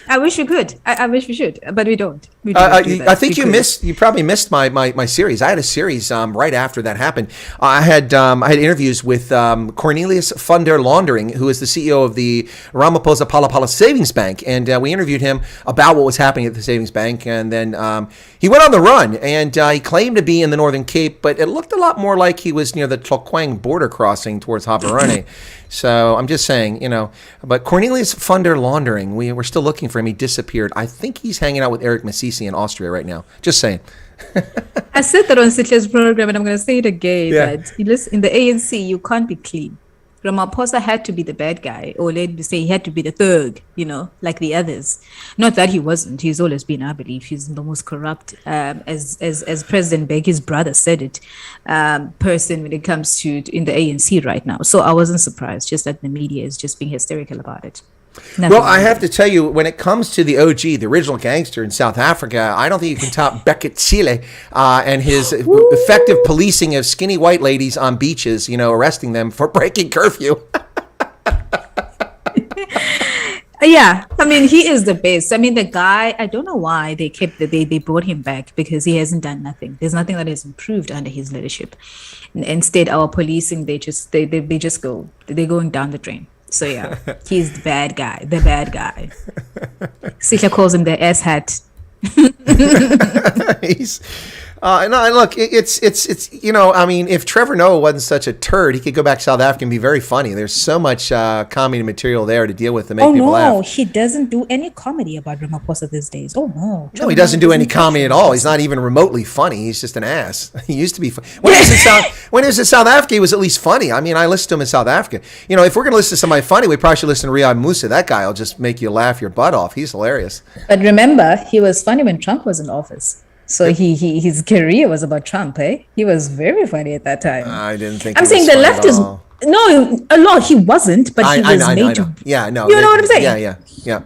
I wish we could. I wish we should, but we don't. We don't do that. I think you probably missed my series. I had a series right after that happened. I had interviews with Cornelius van der Laundering, who is the CEO of the Ramaphosa Palapala Savings Bank, and we interviewed him about what was happening at the savings bank. And then he went on the run, and he claimed to be in the Northern Cape, but it looked a lot more like he was near the Tlokwang border crossing towards Haparane. So I'm just saying, but Cornelius van der Laundering, we're still looking for him. He disappeared. I think he's hanging out with Eric Masisi in Austria right now. Just saying. I said that on Sitle's program, and I'm going to say it again. Yeah. That in the ANC, you can't be clean. Ramaphosa had to be the bad guy, or let me say he had to be the thug, like the others. Not that he wasn't. He's always been, I believe, he's the most corrupt, as President Begi's brother said it, person when it comes to in the ANC right now. So I wasn't surprised, just that the media is just being hysterical about it. Well, I have to tell you, when it comes to the OG, the original gangster in South Africa, I don't think you can top Beckett Cile and his effective policing of skinny white ladies on beaches, arresting them for breaking curfew. Yeah, I mean, he is the best. I mean, the guy, I don't know why they brought him back, because he hasn't done nothing. There's nothing that has improved under his leadership. Instead, our policing, they're going down the drain. So yeah, he's the bad guy. Sisha calls him the S-hat. Look, it's I mean, if Trevor Noah wasn't such a turd, he could go back to South Africa and be very funny. There's so much comedy material there to deal with to make people laugh. Oh no, he doesn't do any comedy about Ramaphosa these days. Oh no. No, he doesn't do any comedy at all. He's not even remotely funny. He's just an ass. He used to be funny. When he was in South Africa, he was at least funny. I mean, I listened to him in South Africa. If we're going to listen to somebody funny, we probably should listen to Riyad Musa. That guy will just make you laugh your butt off. He's hilarious. But remember, he was funny when Trump was in office. So his career was about Trump, eh? He was very funny at that time. I didn't think. I'm saying the left is a lot. He wasn't, but he was made to. Yeah, no. You know what I'm saying? Yeah.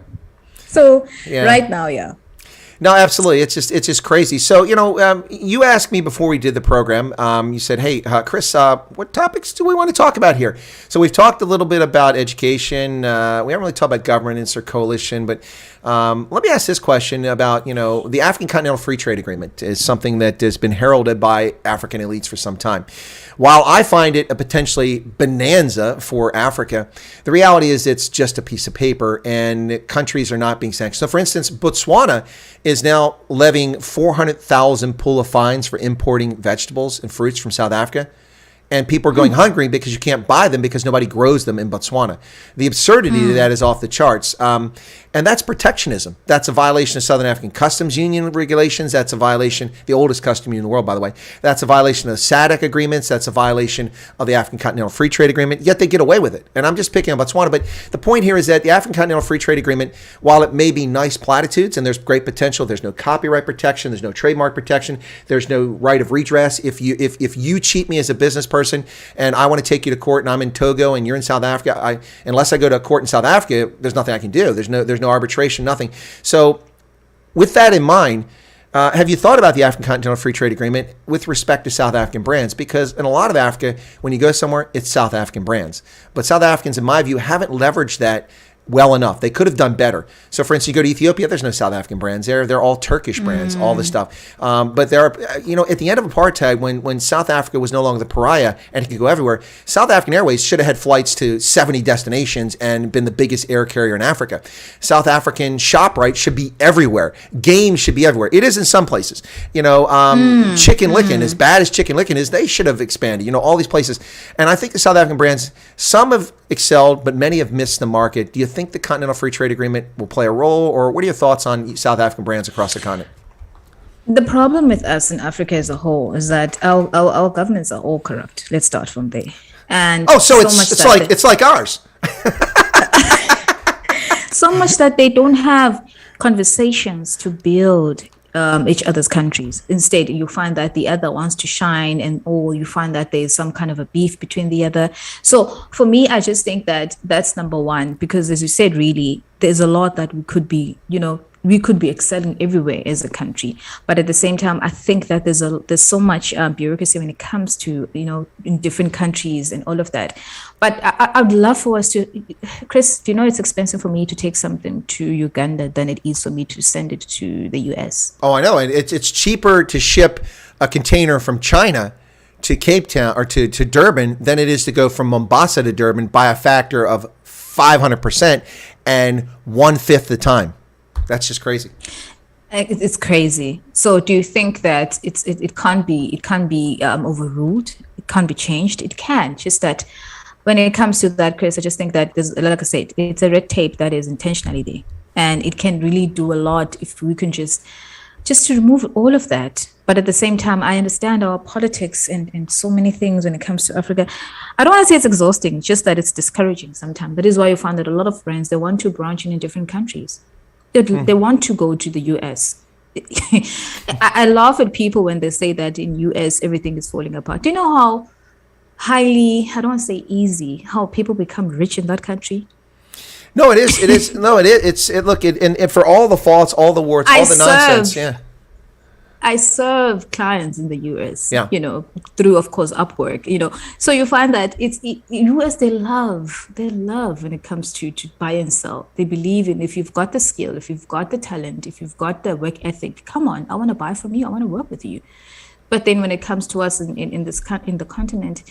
So right now, yeah. No, absolutely. It's just crazy. So, you asked me before we did the program, you said, hey, Chris, what topics do we want to talk about here? So we've talked a little bit about education. We haven't really talked about governance or coalition, but Let me ask this question about, the African Continental Free Trade Agreement is something that has been heralded by African elites for some time. While I find it a potentially bonanza for Africa, the reality is it's just a piece of paper and countries are not being sanctioned. So for instance, Botswana is now levying 400,000 pula fines for importing vegetables and fruits from South Africa. And people are going hungry because you can't buy them because nobody grows them in Botswana. The absurdity of that is off the charts. And that's protectionism. That's a violation of Southern African Customs Union regulations. That's a violation, the oldest custom union in the world, by the way. That's a violation of the SADC agreements. That's a violation of the African Continental Free Trade Agreement. Yet they get away with it. And I'm just picking on Botswana. But the point here is that the African Continental Free Trade Agreement, while it may be nice platitudes and there's great potential, there's no copyright protection, there's no trademark protection, there's no right of redress. If you cheat me as a business person and I want to take you to court and I'm in Togo and you're in South Africa, unless I go to a court in South Africa, there's nothing I can do. There's no arbitration, nothing. So with that in mind, have you thought about the African Continental Free Trade Agreement with respect to South African brands? Because in a lot of Africa, when you go somewhere, it's South African brands. But South Africans, in my view, haven't leveraged that well enough. They could have done better. So for instance, you go to Ethiopia, there's no South African brands there. They're all Turkish brands, all this stuff. But there are, at the end of apartheid, when South Africa was no longer the pariah and it could go everywhere, South African Airways should have had flights to 70 destinations and been the biggest air carrier in Africa. South African ShopRite should be everywhere. Games should be everywhere. It is in some places. Chicken Lickin', as bad as Chicken Lickin' is, they should have expanded, all these places. And I think the South African brands, some have excelled, but many have missed the market. Do you think the Continental Free Trade Agreement will play a role, or what are your thoughts on South African brands across the continent? The problem with us in Africa as a whole is that our governments are all corrupt. Let's start from there. And it's like ours. So much that they don't have conversations to build each other's countries. Instead, you find that the other wants to shine, or you find that there's some kind of a beef between the other. So for me, I just think that that's number one, because as you said, really, there's a lot that we could be, we could be excelling everywhere as a country. But at the same time, I think that there's so much bureaucracy when it comes to, in different countries and all of that. But I'd love for us to, Chris, it's expensive for me to take something to Uganda than it is for me to send it to the US. Oh, I know. And it's cheaper to ship a container from China to Cape Town or to Durban than it is to go from Mombasa to Durban by a factor of 500% and 1/5 the time. That's just crazy. It's crazy. So do you think that it can't be overruled? It can't be changed? It can. Just that when it comes to that, Chris, I just think that there's, like I said, it's a red tape that is intentionally there, and it can really do a lot if we can just to remove all of that. But at the same time, I understand our politics and so many things when it comes to Africa. I don't want to say it's exhausting, just that it's discouraging sometimes. That is why you find that a lot of brands, they want to branch in different countries. They want to go to the US. I laugh at people when they say that in US everything is falling apart. Do you know how highly, I don't want to say easy, how people become rich in that country? No, it is. It is. No, it is. Look, and for all the faults, all the warts, all the nonsense. Yeah. I serve clients in the US, through, of course, Upwork, So you find that US, they love when it comes to buy and sell. They believe in, if you've got the skill, if you've got the talent, if you've got the work ethic, come on, I want to buy from you. I want to work with you. But then when it comes to us in the continent,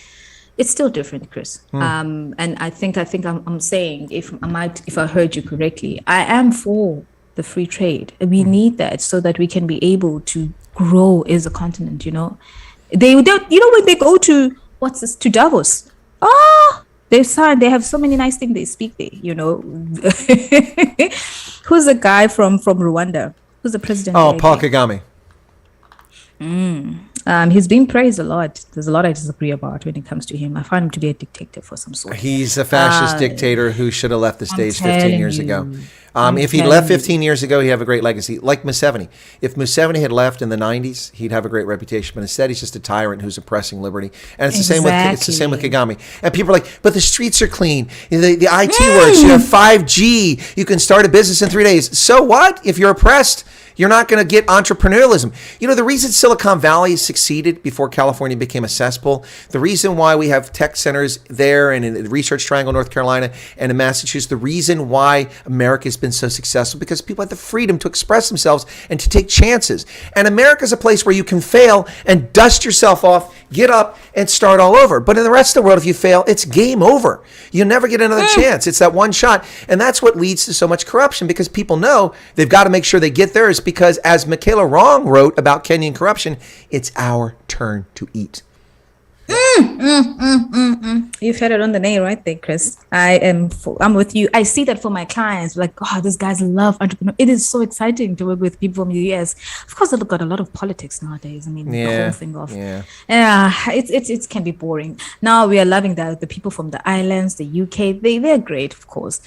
it's still different, Chris. And I think I'm saying, if I heard you correctly, I am for the free trade. We need that so that we can be able to grow as a continent. They when they go to to Davos, they have so many nice things they speak there. Who's the guy from Rwanda? Who's the president? Oh, Paul Kagame. He's been praised a lot. There's a lot I disagree about when it comes to him. I find him to be a dictator for some sort. He's a fascist dictator who should have left the stage 15 years ago. If he'd left 15 years ago, he'd have a great legacy, like Museveni. If Museveni had left in the 90s, he'd have a great reputation. But instead, he's just a tyrant who's oppressing liberty. And it's the same with Kagame. And people are like, but the streets are clean. The IT works. You have 5G. You can start a business in 3 days. So what? If you're oppressed, You're not going to get entrepreneurialism. You know, the reason Silicon Valley succeeded before California became a cesspool, the reason why we have tech centers there and in the Research Triangle, North Carolina, and in Massachusetts, the reason why America has been so successful, because people have the freedom to express themselves and to take chances. And America is a place where you can fail and dust yourself off, get up, and start all over. But in the rest of the world, if you fail, it's game over. You'll never get another chance. It's that one shot. And that's what leads to so much corruption, because people know they've got to make sure they get theirs, because as Michaela Wrong wrote about Kenyan corruption, it's our turn to eat. You've hit it on the nail right there, Chris. I'm with you. I see that for my clients. Like, oh, these guys love entrepreneurs. It is so exciting to work with people from the US. Of course, they've got a lot of politics nowadays. I mean, the whole thing of it can be boring. Now we are loving the people from the islands, the UK. They're great, of course.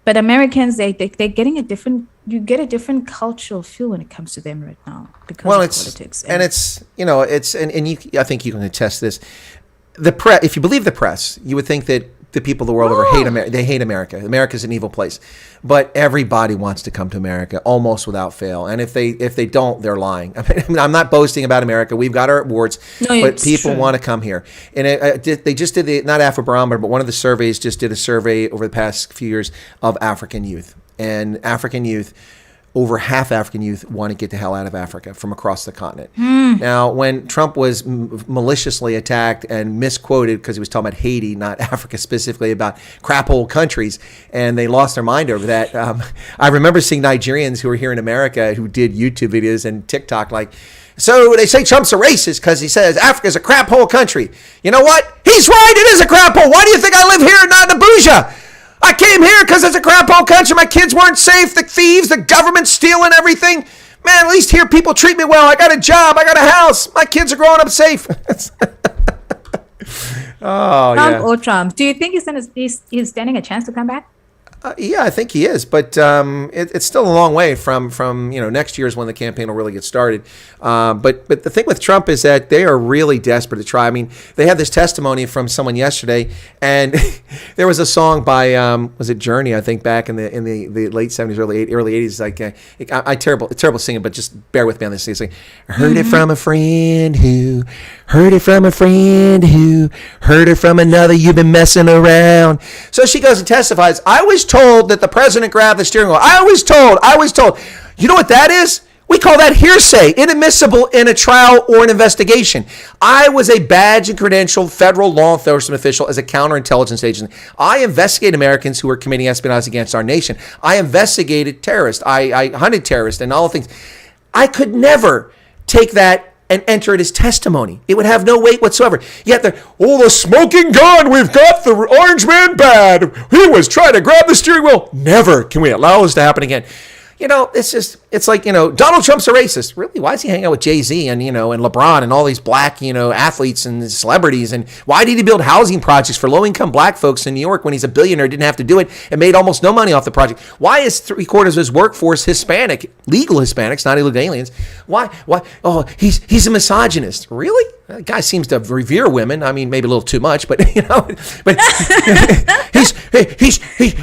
But Americans, they're getting you get a different cultural feel when it comes to them right now because of politics. And it's, you know, I think you can attest this. The press, if you believe the press, you would think that the people of the world over hate America. They hate America. America's an evil place. But everybody wants to come to America almost without fail. And if they don't, they're lying. I mean, I'm not boasting about America. We've got our warts, but people want to come here. And they just did not Afrobarometer, but one of the surveys just did a survey over the past few years of African youth. And African youth, over half African youth want to get the hell out of Africa from across the continent. Now, when Trump was maliciously attacked and misquoted because he was talking about Haiti, not Africa specifically, about crap hole countries, and they lost their mind over that. I remember seeing Nigerians who were here in America who did YouTube videos and TikTok like, so they say Trump's a racist because he says Africa's a crap hole country. You know what? He's right. It is a crap hole. Why do you think I live here and not in Abuja? I came here because it's a crap hole country. My kids weren't safe. The thieves, the government's stealing everything. Man, at least here people treat me well. I got a job. I got a house. My kids are growing up safe. Trump or Trump? Do you think he's standing a chance to come back? Yeah, I think he is, but it's still a long way from next year is when the campaign will really get started. But the thing with Trump is that they are really desperate to try. I mean, they had this testimony from someone yesterday, and there was a song by was it Journey? I think back in the late '70s, early '80s. Like I terrible singing, but just bear with me on this. It's like, heard it from a friend who heard it from a friend who heard it from another. You've been messing around. So she goes and testifies. I was told that the president grabbed the steering wheel. I was told. You know what that is? We call that hearsay, inadmissible in a trial or an investigation. I was a badge and credentialed federal law enforcement official as a counterintelligence agent. I investigate Americans who are committing espionage against our nation. I investigated terrorists. I hunted terrorists and all things. I could never take that and enter it as testimony. It would have no weight whatsoever. Yet the smoking gun, we've got the orange man bad. He was trying to grab the steering wheel. Never can we allow this to happen again. You know, it's like, Donald Trump's a racist. Really? Why is he hanging out with Jay-Z and, and LeBron and all these black, athletes and celebrities? And why did he build housing projects for low-income black folks in New York when he's a billionaire, didn't have to do it, and made almost no money off the project? Why is 3/4 of his workforce Hispanic, legal Hispanics, not illegal aliens? Why? Oh, he's a misogynist. Really? That guy seems to revere women. I mean, maybe a little too much, but but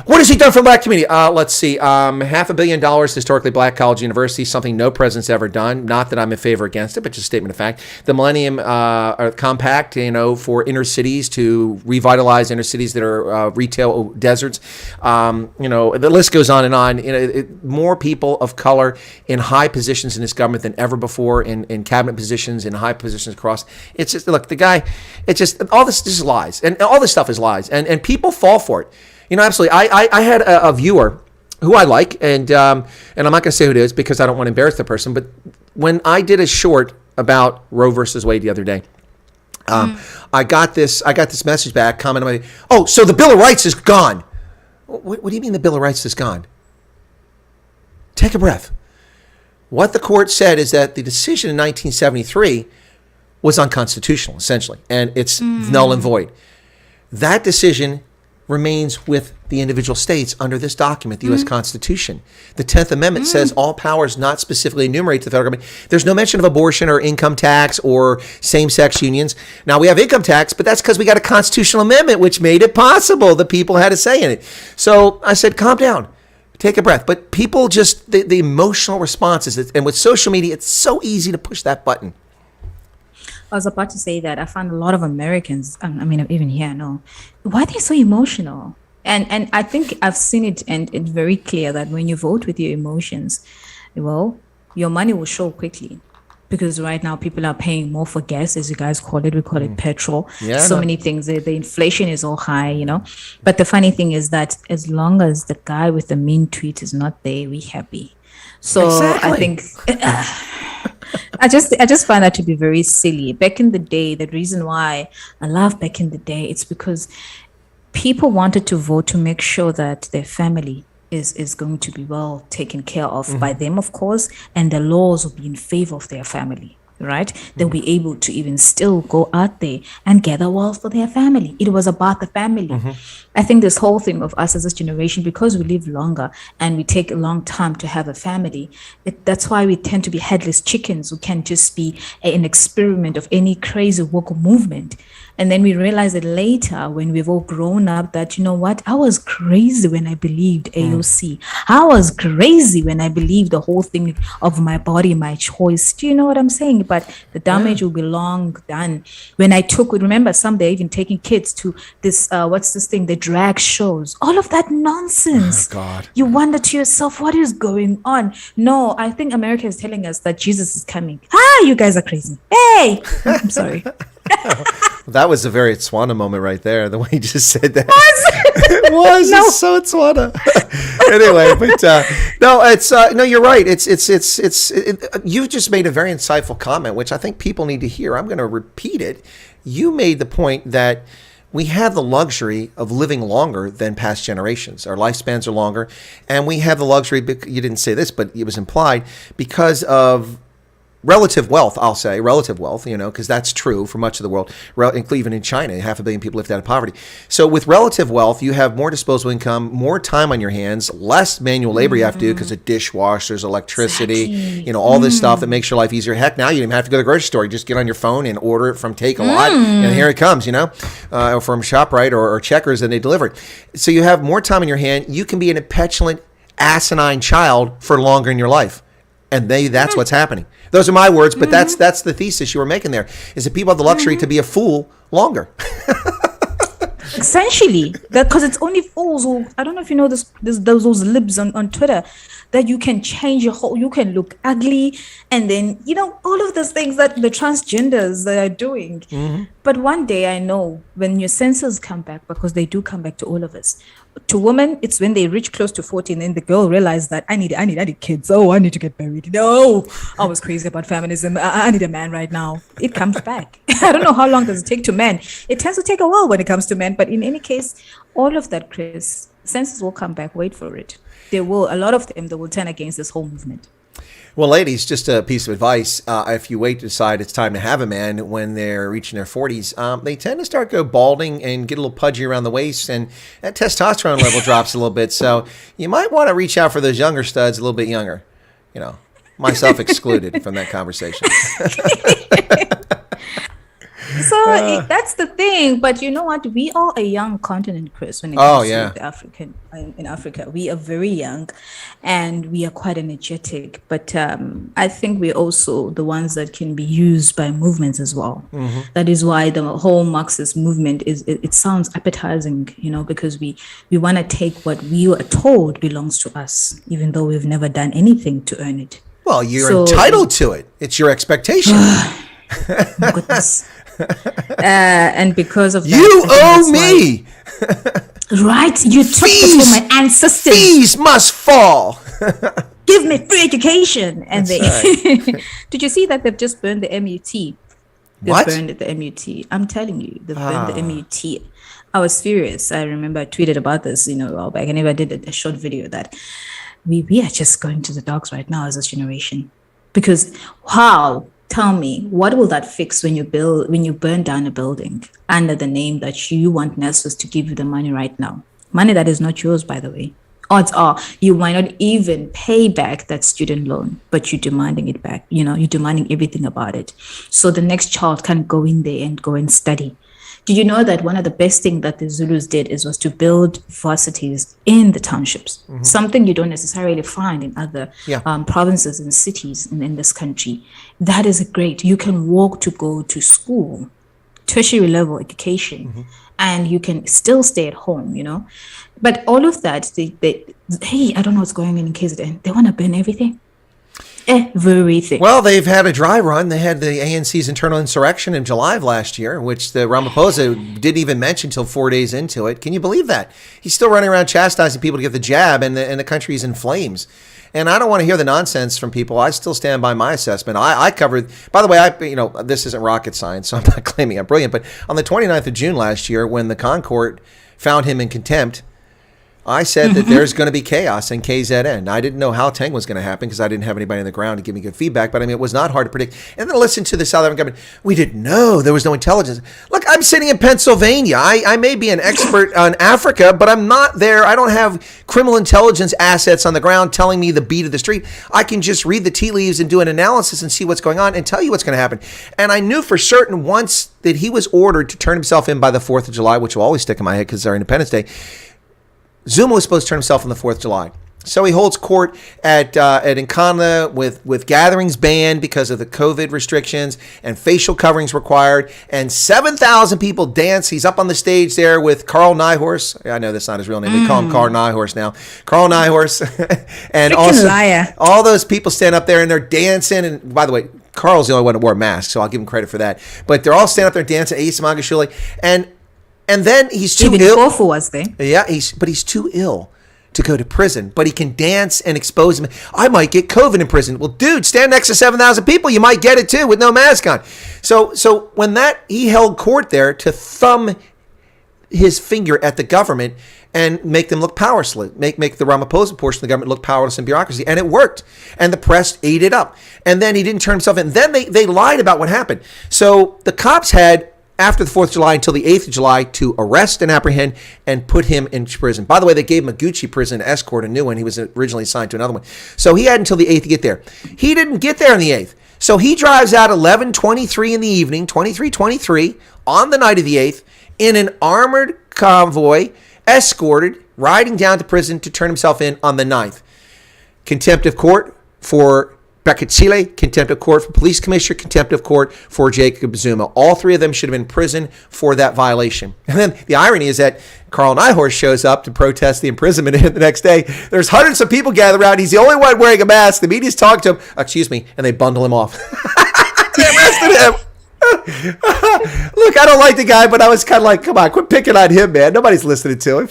what has he done for the black community? Let's see, $500 million historically black college universities, something no president's ever done. Not that I'm in favor or against it, but just a statement of fact. The Millennium Compact, for inner cities to revitalize inner cities that are retail deserts. The list goes on and on. More people of color in high positions in this government than ever before, in cabinet positions, in high positions across. It's just, look, the guy, it's just, all this is lies. And all this stuff is lies. And people fall for it. Absolutely. I had a viewer who I like, and I'm not going to say who it is because I don't want to embarrass the person, but when I did a short about Roe versus Wade the other day, I got this message back commenting, so the Bill of Rights is gone. What do you mean the Bill of Rights is gone? Take a breath. What the court said is that the decision in 1973 was unconstitutional, essentially, and it's null and void. That decision remains with the individual states under this document, the U.S. Constitution. The 10th Amendment says all powers not specifically enumerated to the federal government. There's no mention of abortion or income tax or same-sex unions. Now, we have income tax, but that's because we got a constitutional amendment which made it possible. The people had a say in it. So I said, calm down. Take a breath. But people just, the emotional responses, and with social media, it's so easy to push that button. I was about to say that I found a lot of Americans, I mean, even here, no, why are they so emotional? And I think I've seen it, and it's very clear that when you vote with your emotions, well, your money will show quickly. Because right now people are paying more for gas, as you guys call it. We call it petrol. Yeah, so many things. The inflation is all high, you know. But the funny thing is that as long as the guy with the mean tweet is not there, we happy. So exactly. I think I just find that to be very silly. Back in the day, the reason why I love back in the day, it's because people wanted to vote to make sure that their family is going to be well taken care of by them, of course, and the laws will be in favor of their family, right? They'll be able to even still go out there and gather wealth for their family. It was about the family. I think this whole thing of us as this generation, because we live longer and we take a long time to have a family, that's why we tend to be headless chickens who can just be an experiment of any crazy woke movement. And then we realize it later when we've all grown up that, you know what, I was crazy when I believed AOC. I was crazy when I believed the whole thing of my body, my choice. Do you know what I'm saying? But the damage will be long done. When I remember some, they're even taking kids to this, what's this thing, the drag shows. All of that nonsense. Oh, God. You wonder to yourself, what is going on? No, I think America is telling us that Jesus is coming. You guys are crazy. Hey! I'm sorry. That was a very Tswana moment right there. The way you just said that. It was. No. It's so Tswana. Anyway, but no, it's no. You're right. You've just made a very insightful comment, which I think people need to hear. I'm going to repeat it. You made the point that we have the luxury of living longer than past generations. Our lifespans are longer, and we have the luxury. You didn't say this, but it was implied because of relative wealth, I'll say, relative wealth, because that's true for much of the world, even in China, 500 million people lived out of poverty. So with relative wealth, you have more disposable income, more time on your hands, less manual labor you have to do because of dishwashers, electricity, all this stuff that makes your life easier. Heck, now you don't even have to go to the grocery store. You just get on your phone and order it from Take-A-Lot, and here it comes, or from ShopRite or Checkers, and they deliver it. So you have more time in your hand. You can be a petulant, asinine child for longer in your life. And that's what's happening. Those are my words, but that's the thesis you were making there, is that people have the luxury to be a fool longer. Essentially, because it's only fools who, I don't know if you know those libs on Twitter, that you can change you can look ugly, and then, all of those things that the transgenders that are doing. But one day I know when your senses come back, because they do come back to all of us. To women, it's when they reach close to 40, and then the girl realized that I need kids. Oh, I need to get married. No, I was crazy about feminism. I need a man right now. It comes back. I don't know how long does it take to men. It tends to take a while when it comes to men. But in any case, all of that, Chris, senses will come back. Wait for it. They will. A lot of them, they will turn against this whole movement. Well, ladies, just a piece of advice. If you wait to decide it's time to have a man when they're reaching their 40s, they tend to start go balding and get a little pudgy around the waist, and that testosterone level drops a little bit. So you might want to reach out for those younger studs a little bit younger. Myself excluded from that conversation. So that's the thing, but you know what? We are a young continent, Chris. When it comes to the in Africa, we are very young, and we are quite energetic. But I think we're also the ones that can be used by movements as well. That is why the whole Marxist movement it sounds appetizing, because we want to take what we were told belongs to us, even though we've never done anything to earn it. Well, you're entitled to it. It's your expectation. My goodness. And because of that, you owe me. Right? You took this from my ancestors. Fees must fall. Give me free education. And Right. Did you see that they've just burned the MUT? What? Burned the MUT. I'm telling you, they've burned the MUT. I was furious. I remember I tweeted about this, a while back. I never did a short video that we are just going to the dogs right now as this generation. Because tell me, what will that fix when you burn down a building under the name that you want NSFAS to give you the money right now? Money that is not yours, by the way. Odds are you might not even pay back that student loan, but you're demanding it back. You're demanding everything about it. So the next child can go in there and go and study. Do you know that one of the best things that the Zulus did was to build varsities in the townships? Something you don't necessarily find in other provinces and cities in this country. That is great. You can walk to go to school, tertiary level education, and you can still stay at home, But all of that, hey, I don't know what's going on in KZN. They want to ban everything. Everything. Well, they've had a dry run. They had the ANC's internal insurrection in July of last year, which the Ramaphosa didn't even mention until 4 days into it. Can you believe that? He's still running around chastising people to get the jab, and the country's in flames. And I don't want to hear the nonsense from people. I still stand by my assessment. I covered, by the way, this isn't rocket science, so I'm not claiming I'm brilliant, but on the 29th of June last year, when the Concord found him in contempt, I said that there's going to be chaos in KZN. I didn't know how Teng was going to happen because I didn't have anybody on the ground to give me good feedback. But it was not hard to predict. And then listen to the South African government. We didn't know. There was no intelligence. Look, I'm sitting in Pennsylvania. I may be an expert on Africa, but I'm not there. I don't have criminal intelligence assets on the ground telling me the beat of the street. I can just read the tea leaves and do an analysis and see what's going on and tell you what's going to happen. And I knew for certain once that he was ordered to turn himself in by the 4th of July, which will always stick in my head because it's our Independence Day. Zuma was supposed to turn himself on the 4th of July. So he holds court at Nkana with gatherings banned because of the COVID restrictions and facial coverings required. And 7,000 people dance. He's up on the stage there with Carl Nyhorst. I know that's not his real name. They call him Carl Nyhorst now. Carl Nyhorst. And also all those people stand up there and they're dancing. And by the way, Carl's the only one that wore a mask, so I'll give him credit for that. But they're all standing up there dancing. Ace Magashule. And then he's too ill. Kofu was there. Yeah, he's too ill to go to prison, but he can dance and expose him. I might get COVID in prison. Well, dude, stand next to 7,000 people. You might get it too with no mask on. So when he held court there to thumb his finger at the government and make them look powerless, make the Ramaphosa portion of the government look powerless in bureaucracy. And it worked. And the press ate it up. And then he didn't turn himself in. Then they lied about what happened. So the cops had, after the 4th of July until the 8th of July, to arrest and apprehend and put him in prison. By the way, they gave him a Gucci prison escort, a new one. He was originally assigned to another one. So he had until the 8th to get there. He didn't get there on the 8th. So he drives out 11:23 in the evening, 23:23, on the night of the 8th, in an armored convoy, escorted, riding down to prison to turn himself in on the 9th. Contempt of court for Bekachile, contempt of court for police commissioner, contempt of court for Jacob Zuma. All three of them should have been in prison for that violation. And then the irony is that Carl Nyhorst shows up to protest the imprisonment, and the next day there's hundreds of people gathered around. He's the only one wearing a mask. The media's talking to him. And they bundle him off. They arrested him. Look, I don't like the guy, but I was kind of like, come on, quit picking on him, man. Nobody's listening to him.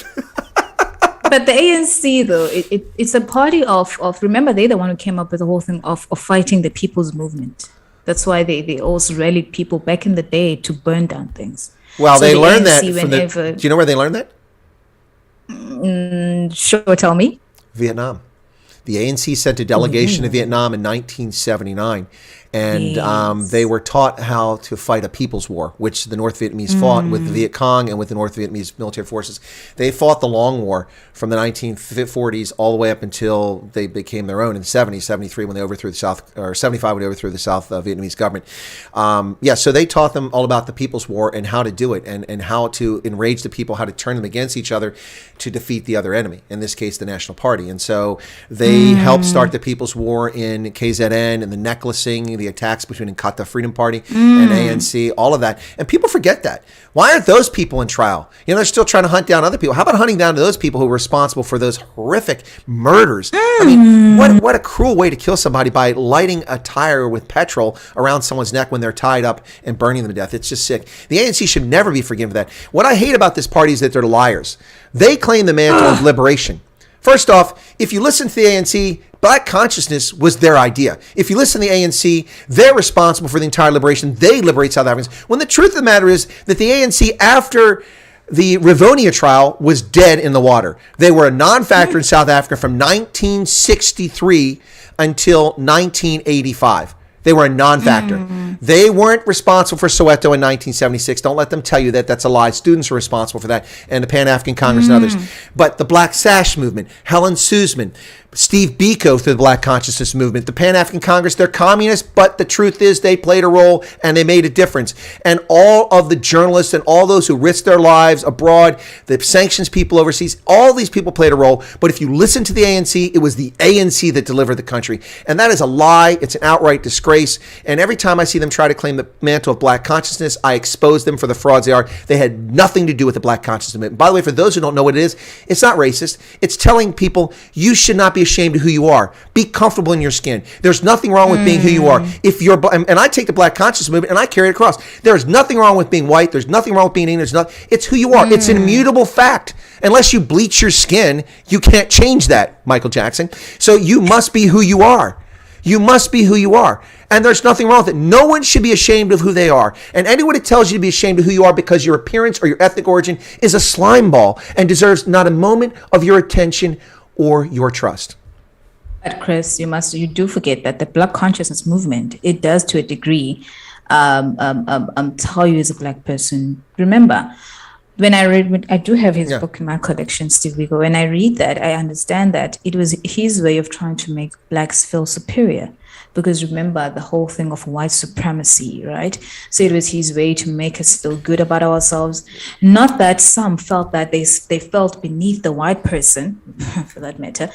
But the ANC, though, it's a party of remember, they're the one who came up with the whole thing of fighting the people's movement. That's why they also rallied people back in the day to burn down things. Well, so they learned ANC that do you know where they learned that? Sure, tell me. Vietnam. The ANC sent a delegation to Vietnam in 1979. And they were taught how to fight a people's war, which the North Vietnamese fought with the Viet Cong and with the North Vietnamese military forces. They fought the Long War from the 1940s all the way up until they became their own in the 70s, 73 when they overthrew the South, or 75 when they overthrew the South Vietnamese government. So they taught them all about the people's war and how to do it and how to enrage the people, how to turn them against each other to defeat the other enemy, in this case, the National Party. And so they helped start the people's war in KZN and the necklacing, the attacks between Inkatha Freedom Party and ANC, all of that. And people forget that. Why aren't those people in trial? They're still trying to hunt down other people. How about hunting down those people who were responsible for those horrific murders? I mean, what a cruel way to kill somebody by lighting a tire with petrol around someone's neck when they're tied up and burning them to death. It's just sick. The ANC should never be forgiven for that. What I hate about this party is that they're liars. They claim the mantle of liberation. First off, if you listen to the ANC, black consciousness was their idea. If you listen to the ANC, they're responsible for the entire liberation. They liberate South Africans. When the truth of the matter is that the ANC, after the Rivonia trial, was dead in the water. They were a non-factor in South Africa from 1963 until 1985. They were a non-factor. They weren't responsible for Soweto in 1976. Don't let them tell you that. That's a lie. Students are responsible for that, and the Pan-African Congress and others. But the Black Sash movement, Helen Suzman, Steve Biko through the Black Consciousness Movement, the Pan-African Congress, they're communists, but the truth is they played a role and they made a difference. And all of the journalists and all those who risked their lives abroad, the sanctions people overseas, all these people played a role. But if you listen to the ANC, it was the ANC that delivered the country. And that is a lie. It's an outright disgrace. And every time I see them try to claim the mantle of Black consciousness, I expose them for the frauds they are. They had nothing to do with the Black consciousness movement. By the way, for those who don't know what it is, it's not racist. It's telling people you should not be ashamed of who you are. Be comfortable in your skin. There's nothing wrong with being who you are. If you're, and I take the Black consciousness movement and I carry it across. There is nothing wrong with being white. There's nothing wrong with being Indian. It's who you are. It's an immutable fact. Unless you bleach your skin, you can't change that, Michael Jackson. So you must be who you are. You must be who you are. And there's nothing wrong with it. No one should be ashamed of who they are. And anyone that tells you to be ashamed of who you are because your appearance or your ethnic origin is a slime ball and deserves not a moment of your attention or your trust. But Chris, you do forget that the Black consciousness movement, it does to a degree tell you as a Black person. Remember, when I do have his book in my collection, Steve Biko. When I read that, I understand that it was his way of trying to make Blacks feel superior. Because remember the whole thing of white supremacy, right? So it was his way to make us feel good about ourselves. Not that some felt that they felt beneath the white person, for that matter.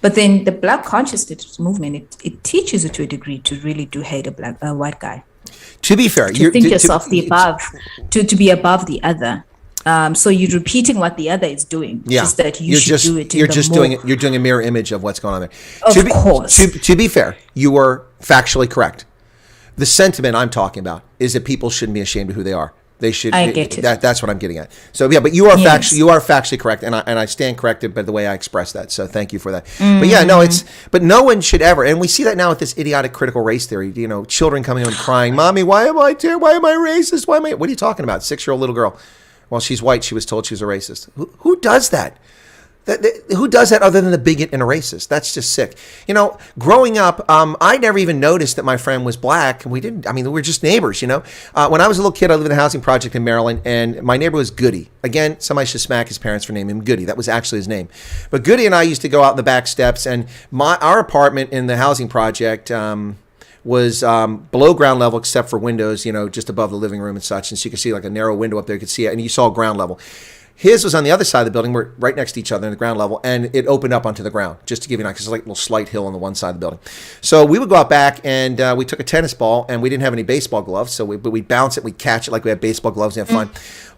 But then the Black consciousness movement, it teaches you to a degree to really do hate a white guy. To be fair, to think yourself to be above the other. So you're repeating what the other is doing. Yeah. Just that you should do it. You're doing a mirror image of what's going on there. Of course. To be fair, you were factually correct. The sentiment I'm talking about is that people shouldn't be ashamed of who they are. They should. I get it. That's what I'm getting at. So yeah, but you are factually correct, and I stand corrected by the way I express that. So thank you for that. But yeah, no, but no one should ever, and we see that now with this idiotic critical race theory. You know, children coming home crying, "Mommy, why am I racist? Why am I?" What are you talking about? 6-year-old little girl. Well, she's white. She was told she was a racist. Who does that? Who does that other than a bigot and a racist? That's just sick. You know, growing up, I never even noticed that my friend was Black. We were just neighbors, you know. When I was a little kid, I lived in a housing project in Maryland, and my neighbor was Goody. Again, somebody should smack his parents for naming him Goody. That was actually his name. But Goody and I used to go out in the back steps, and our apartment in the housing project was below ground level except for windows, you know, just above the living room and such. And so you could see like a narrow window up there. You could see it, and you saw ground level. His was on the other side of the building. We're right next to each other in the ground level, and it opened up onto the ground, just to give you an idea, because it's like a little slight hill on the one side of the building. So we would go out back, and we took a tennis ball, and we didn't have any baseball gloves, but we'd bounce it, we'd catch it like we had baseball gloves, and have fun.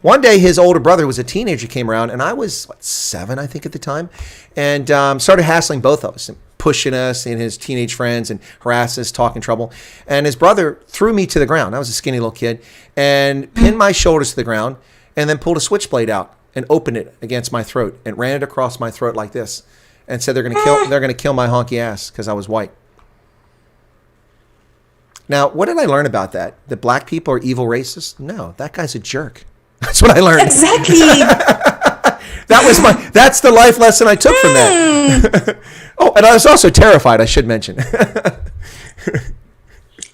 One day, his older brother, who was a teenager, came around, and I was, 7, I think, at the time, and started hassling both of us, and pushing us and his teenage friends and harassing us, talking trouble. And his brother threw me to the ground. I was a skinny little kid, and pinned my shoulders to the ground, and then pulled a switchblade out and opened it against my throat and ran it across my throat like this, and said they're going to kill my honky ass because I was white. Now, what did I learn about that? That Black people are evil racists? No, that guy's a jerk. That's what I learned. Exactly. That's the life lesson I took from that. Oh, and I was also terrified, I should mention.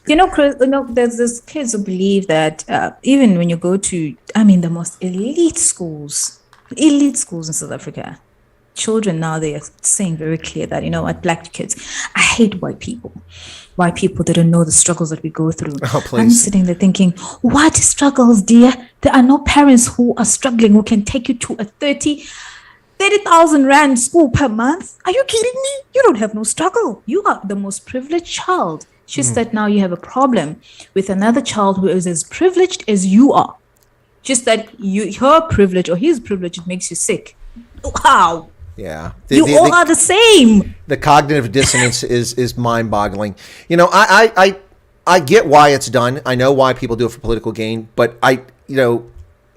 You know, Chris, there's this kids who believe that even when you go to, the most elite schools in South Africa, children now, they are saying very clear that, you know what, Black kids, I hate white people. White people, they don't know the struggles that we go through. Oh, please. I'm sitting there thinking, what struggles, dear? There are no parents who are struggling who can take you to a 30,000 rand school per month. Are you kidding me? You don't have no struggle. You are the most privileged child. Just that now you have a problem with another child who is as privileged as you are. Just that her privilege or his privilege, it makes you sick. Wow. Yeah. You all are the same. The cognitive dissonance is mind-boggling. You know, I get why it's done. I know why people do it for political gain, but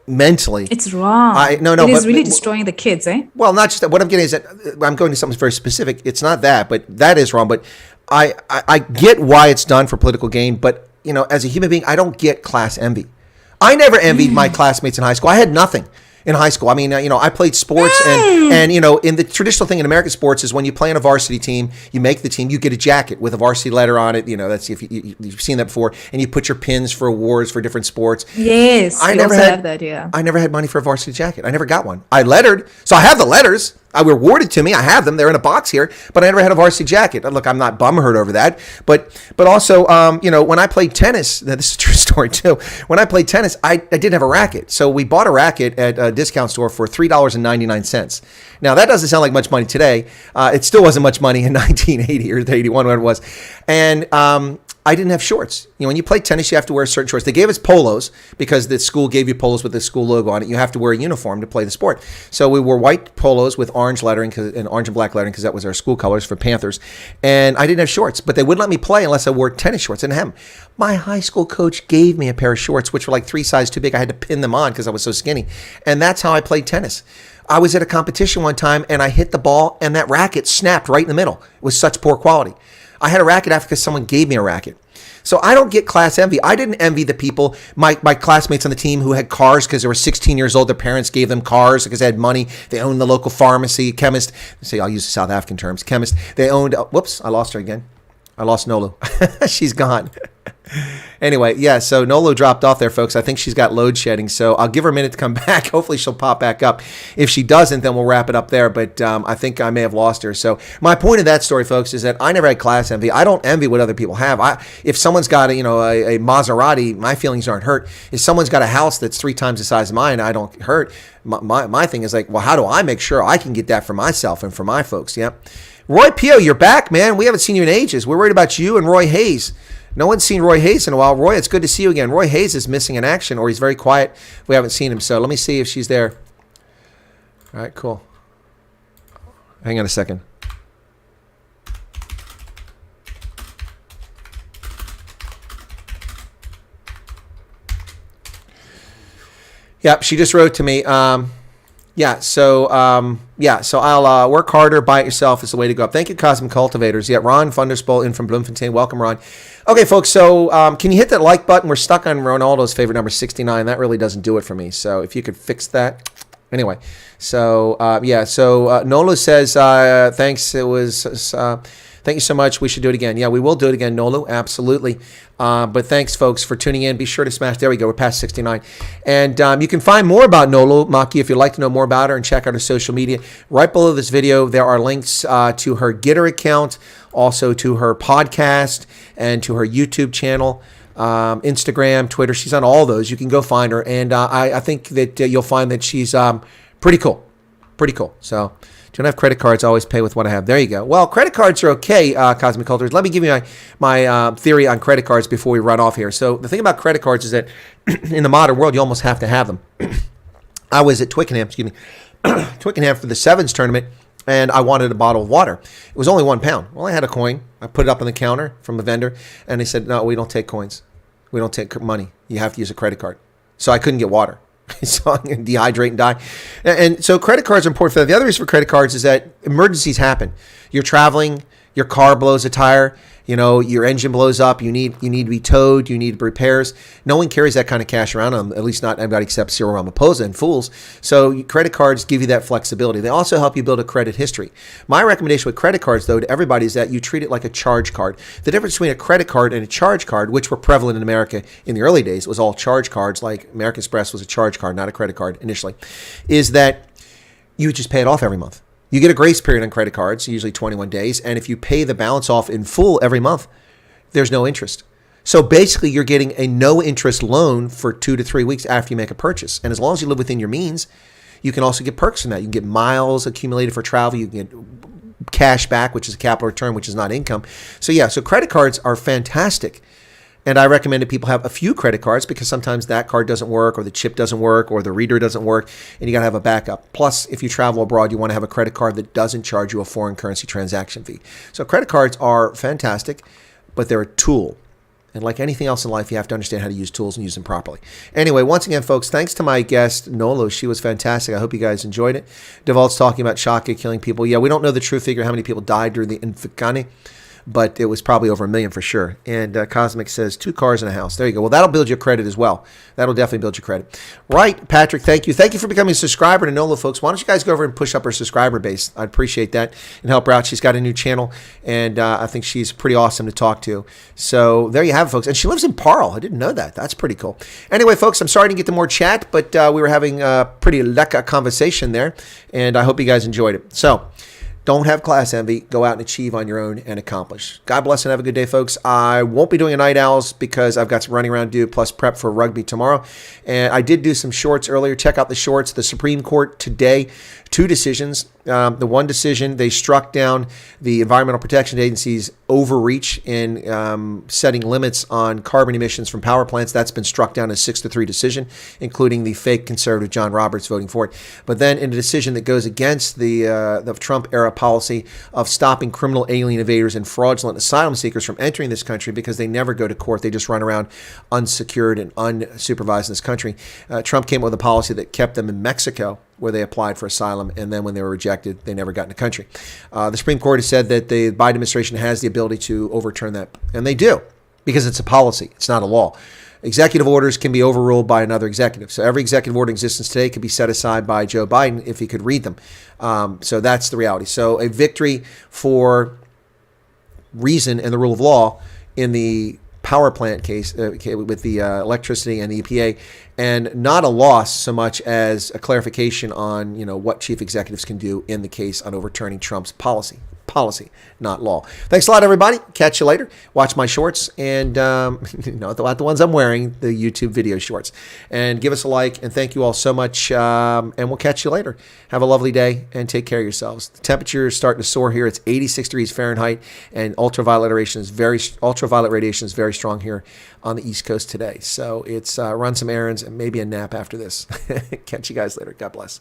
mentally, it's wrong. It is really destroying the kids, eh? Well, not just that. What I'm getting is that I'm going to something very specific. It's not that, but that is wrong. But I get why it's done for political gain, but as a human being, I don't get class envy. I never envied my classmates in high school. I had nothing in high school. I mean, I played sports, and in the traditional thing in American sports is when you play on a varsity team, you make the team, you get a jacket with a varsity letter on it. That's if you've seen that before, and you put your pins for awards for different sports. Yes, I never had that. Yeah, I never had money for a varsity jacket. I never got one. I lettered, so I have the letters. I rewarded to me. I have them. They're in a box here, but I never had a varsity jacket. Look, I'm not bumhurt over that, but also, when I played tennis, this is a true story too. When I played tennis, I didn't have a racket, so we bought a racket at a discount store for $3.99. Now that doesn't sound like much money today. It still wasn't much money in 1980 or 81, whatever it was, and I didn't have shorts. When you play tennis, you have to wear certain shorts. They gave us polos because the school gave you polos with the school logo on it. You have to wear a uniform to play the sport. So we wore white polos with orange lettering and orange and black lettering because that was our school colors for Panthers. And I didn't have shorts, but they wouldn't let me play unless I wore tennis shorts. And my high school coach gave me a pair of shorts, which were like 3 sizes too big. I had to pin them on because I was so skinny. And that's how I played tennis. I was at a competition one time and I hit the ball and that racket snapped right in the middle. It was such poor quality. I had a racket after because someone gave me a racket. So I don't get class envy. I didn't envy the people, my classmates on the team who had cars because they were 16 years old. Their parents gave them cars because they had money. They owned the local pharmacy, chemist. I'll use the South African terms, chemist. They owned, whoops, I lost her again. I lost Nolu. She's gone. Anyway, yeah, so Nolu dropped off there, folks. I think she's got load shedding, so I'll give her a minute to come back. Hopefully she'll pop back up. If she doesn't, then we'll wrap it up there, but I think I may have lost her. So my point of that story, folks, is that I never had class envy. I don't envy what other people have. If someone's got a Maserati, my feelings aren't hurt. If someone's got a house that's 3 times the size of mine, I don't hurt. My thing is like, well, how do I make sure I can get that for myself and for my folks? Yep. Roy Pio, you're back, man. We haven't seen you in ages. We're worried about you and Roy Hayes. No one's seen Roy Hayes in a while. Roy, it's good to see you again. Roy Hayes is missing in action, or he's very quiet. We haven't seen him, so let me see if she's there. All right, cool. Hang on a second. Yep, she just wrote to me. So I'll work harder, buy it yourself is the way to go up. Thank you, Cosmic Cultivators. Yeah, Ron Funderspol in from Bloemfontein. Welcome, Ron. Okay, folks, so can you hit that like button? We're stuck on Ronaldo's favorite number, 69. That really doesn't do it for me. So if you could fix that. Anyway, so Nolu says, thanks. It was... Thank you so much. We should do it again. Yeah, we will do it again, Nolu. Absolutely. But thanks, folks, for tuning in. Be sure to smash. There we go. We're past 69. And you can find more about Nolu Maki if you'd like to know more about her and check out her social media. Right below this video, there are links to her Gettre account, also to her podcast, and to her YouTube channel, Instagram, Twitter. She's on all those. You can go find her. And I think that you'll find that she's pretty cool. Pretty cool. So... don't have credit cards. I always pay with what I have. There you go. Well, credit cards are okay, Cosmic Cultures. Let me give you my theory on credit cards before we run off here. So the thing about credit cards is that in the modern world, you almost have to have them. I was at Twickenham for the Sevens tournament, and I wanted a bottle of water. It was only £1. Well, I had a coin. I put it up on the counter from the vendor, and they said, no, we don't take coins. We don't take money. You have to use a credit card. So I couldn't get water. So I'm going to dehydrate and die. And so credit cards are important for that. The other reason for credit cards is that emergencies happen. You're traveling, your car blows a tire, your engine blows up, you need to be towed, you need repairs. No one carries that kind of cash around them, at least not everybody except Cyril Ramaphosa and fools. So credit cards give you that flexibility. They also help you build a credit history. My recommendation with credit cards, though, to everybody is that you treat it like a charge card. The difference between a credit card and a charge card, which were prevalent in America in the early days, was all charge cards, like American Express was a charge card, not a credit card initially, is that you just pay it off every month. You get a grace period on credit cards, usually 21 days, and if you pay the balance off in full every month, there's no interest. So basically, you're getting a no-interest loan for 2 to 3 weeks after you make a purchase. And as long as you live within your means, you can also get perks from that. You can get miles accumulated for travel. You can get cash back, which is a capital return, which is not income. So credit cards are fantastic. And I recommend that people have a few credit cards because sometimes that card doesn't work or the chip doesn't work or the reader doesn't work and you got to have a backup. Plus, if you travel abroad, you want to have a credit card that doesn't charge you a foreign currency transaction fee. So credit cards are fantastic, but they're a tool. And like anything else in life, you have to understand how to use tools and use them properly. Anyway, once again, folks, thanks to my guest, Nolu. She was fantastic. I hope you guys enjoyed it. Devalt's talking about Shaka killing people. Yeah, we don't know the true figure how many people died during the Infekane. but it was probably over $1 million for sure. And Cosmic says 2 cars and a house. There you go. Well, that'll build your credit as well. That'll definitely build your credit. Right, Patrick, thank you. Thank you for becoming a subscriber to Nolu, folks. Why don't you guys go over and push up her subscriber base? I'd appreciate that and help her out. She's got a new channel, and I think she's pretty awesome to talk to. So there you have it, folks. And she lives in Parle. I didn't know that. That's pretty cool. Anyway, folks, I'm sorry to get to more chat, but we were having a pretty lekker conversation there, and I hope you guys enjoyed it. So don't have class envy. Go out and achieve on your own and accomplish. God bless and have a good day, folks. I won't be doing a Night Owls because I've got some running around to do, plus prep for rugby tomorrow. And I did do some shorts earlier. Check out the shorts. The Supreme Court today, 2 decisions. The one decision, they struck down the Environmental Protection Agency's overreach in setting limits on carbon emissions from power plants. That's been struck down as 6-3 decision, including the fake conservative John Roberts voting for it. But then in a decision that goes against the Trump-era policy of stopping criminal alien invaders and fraudulent asylum seekers from entering this country because they never go to court. They just run around unsecured and unsupervised in this country. Trump came up with a policy that kept them in Mexico, where they applied for asylum, and then when they were rejected, they never got in the country. The Supreme Court has said that the Biden administration has the ability to overturn that, and they do, because it's a policy. It's not a law. Executive orders can be overruled by another executive. So every executive order in existence today could be set aside by Joe Biden if he could read them. So that's the reality. So a victory for reason and the rule of law in the power plant case with the electricity and the EPA, and not a loss so much as a clarification on what chief executives can do in the case on overturning Trump's policy, not law. Thanks a lot, everybody. Catch you later. Watch my shorts and the ones I'm wearing, the YouTube video shorts, and give us a like. And thank you all so much. And we'll catch you later. Have a lovely day and take care of yourselves. The temperature is starting to soar here. It's 86 degrees Fahrenheit, and ultraviolet radiation is very strong here on the East Coast today. So it's run some errands and maybe a nap after this. Catch you guys later. God bless.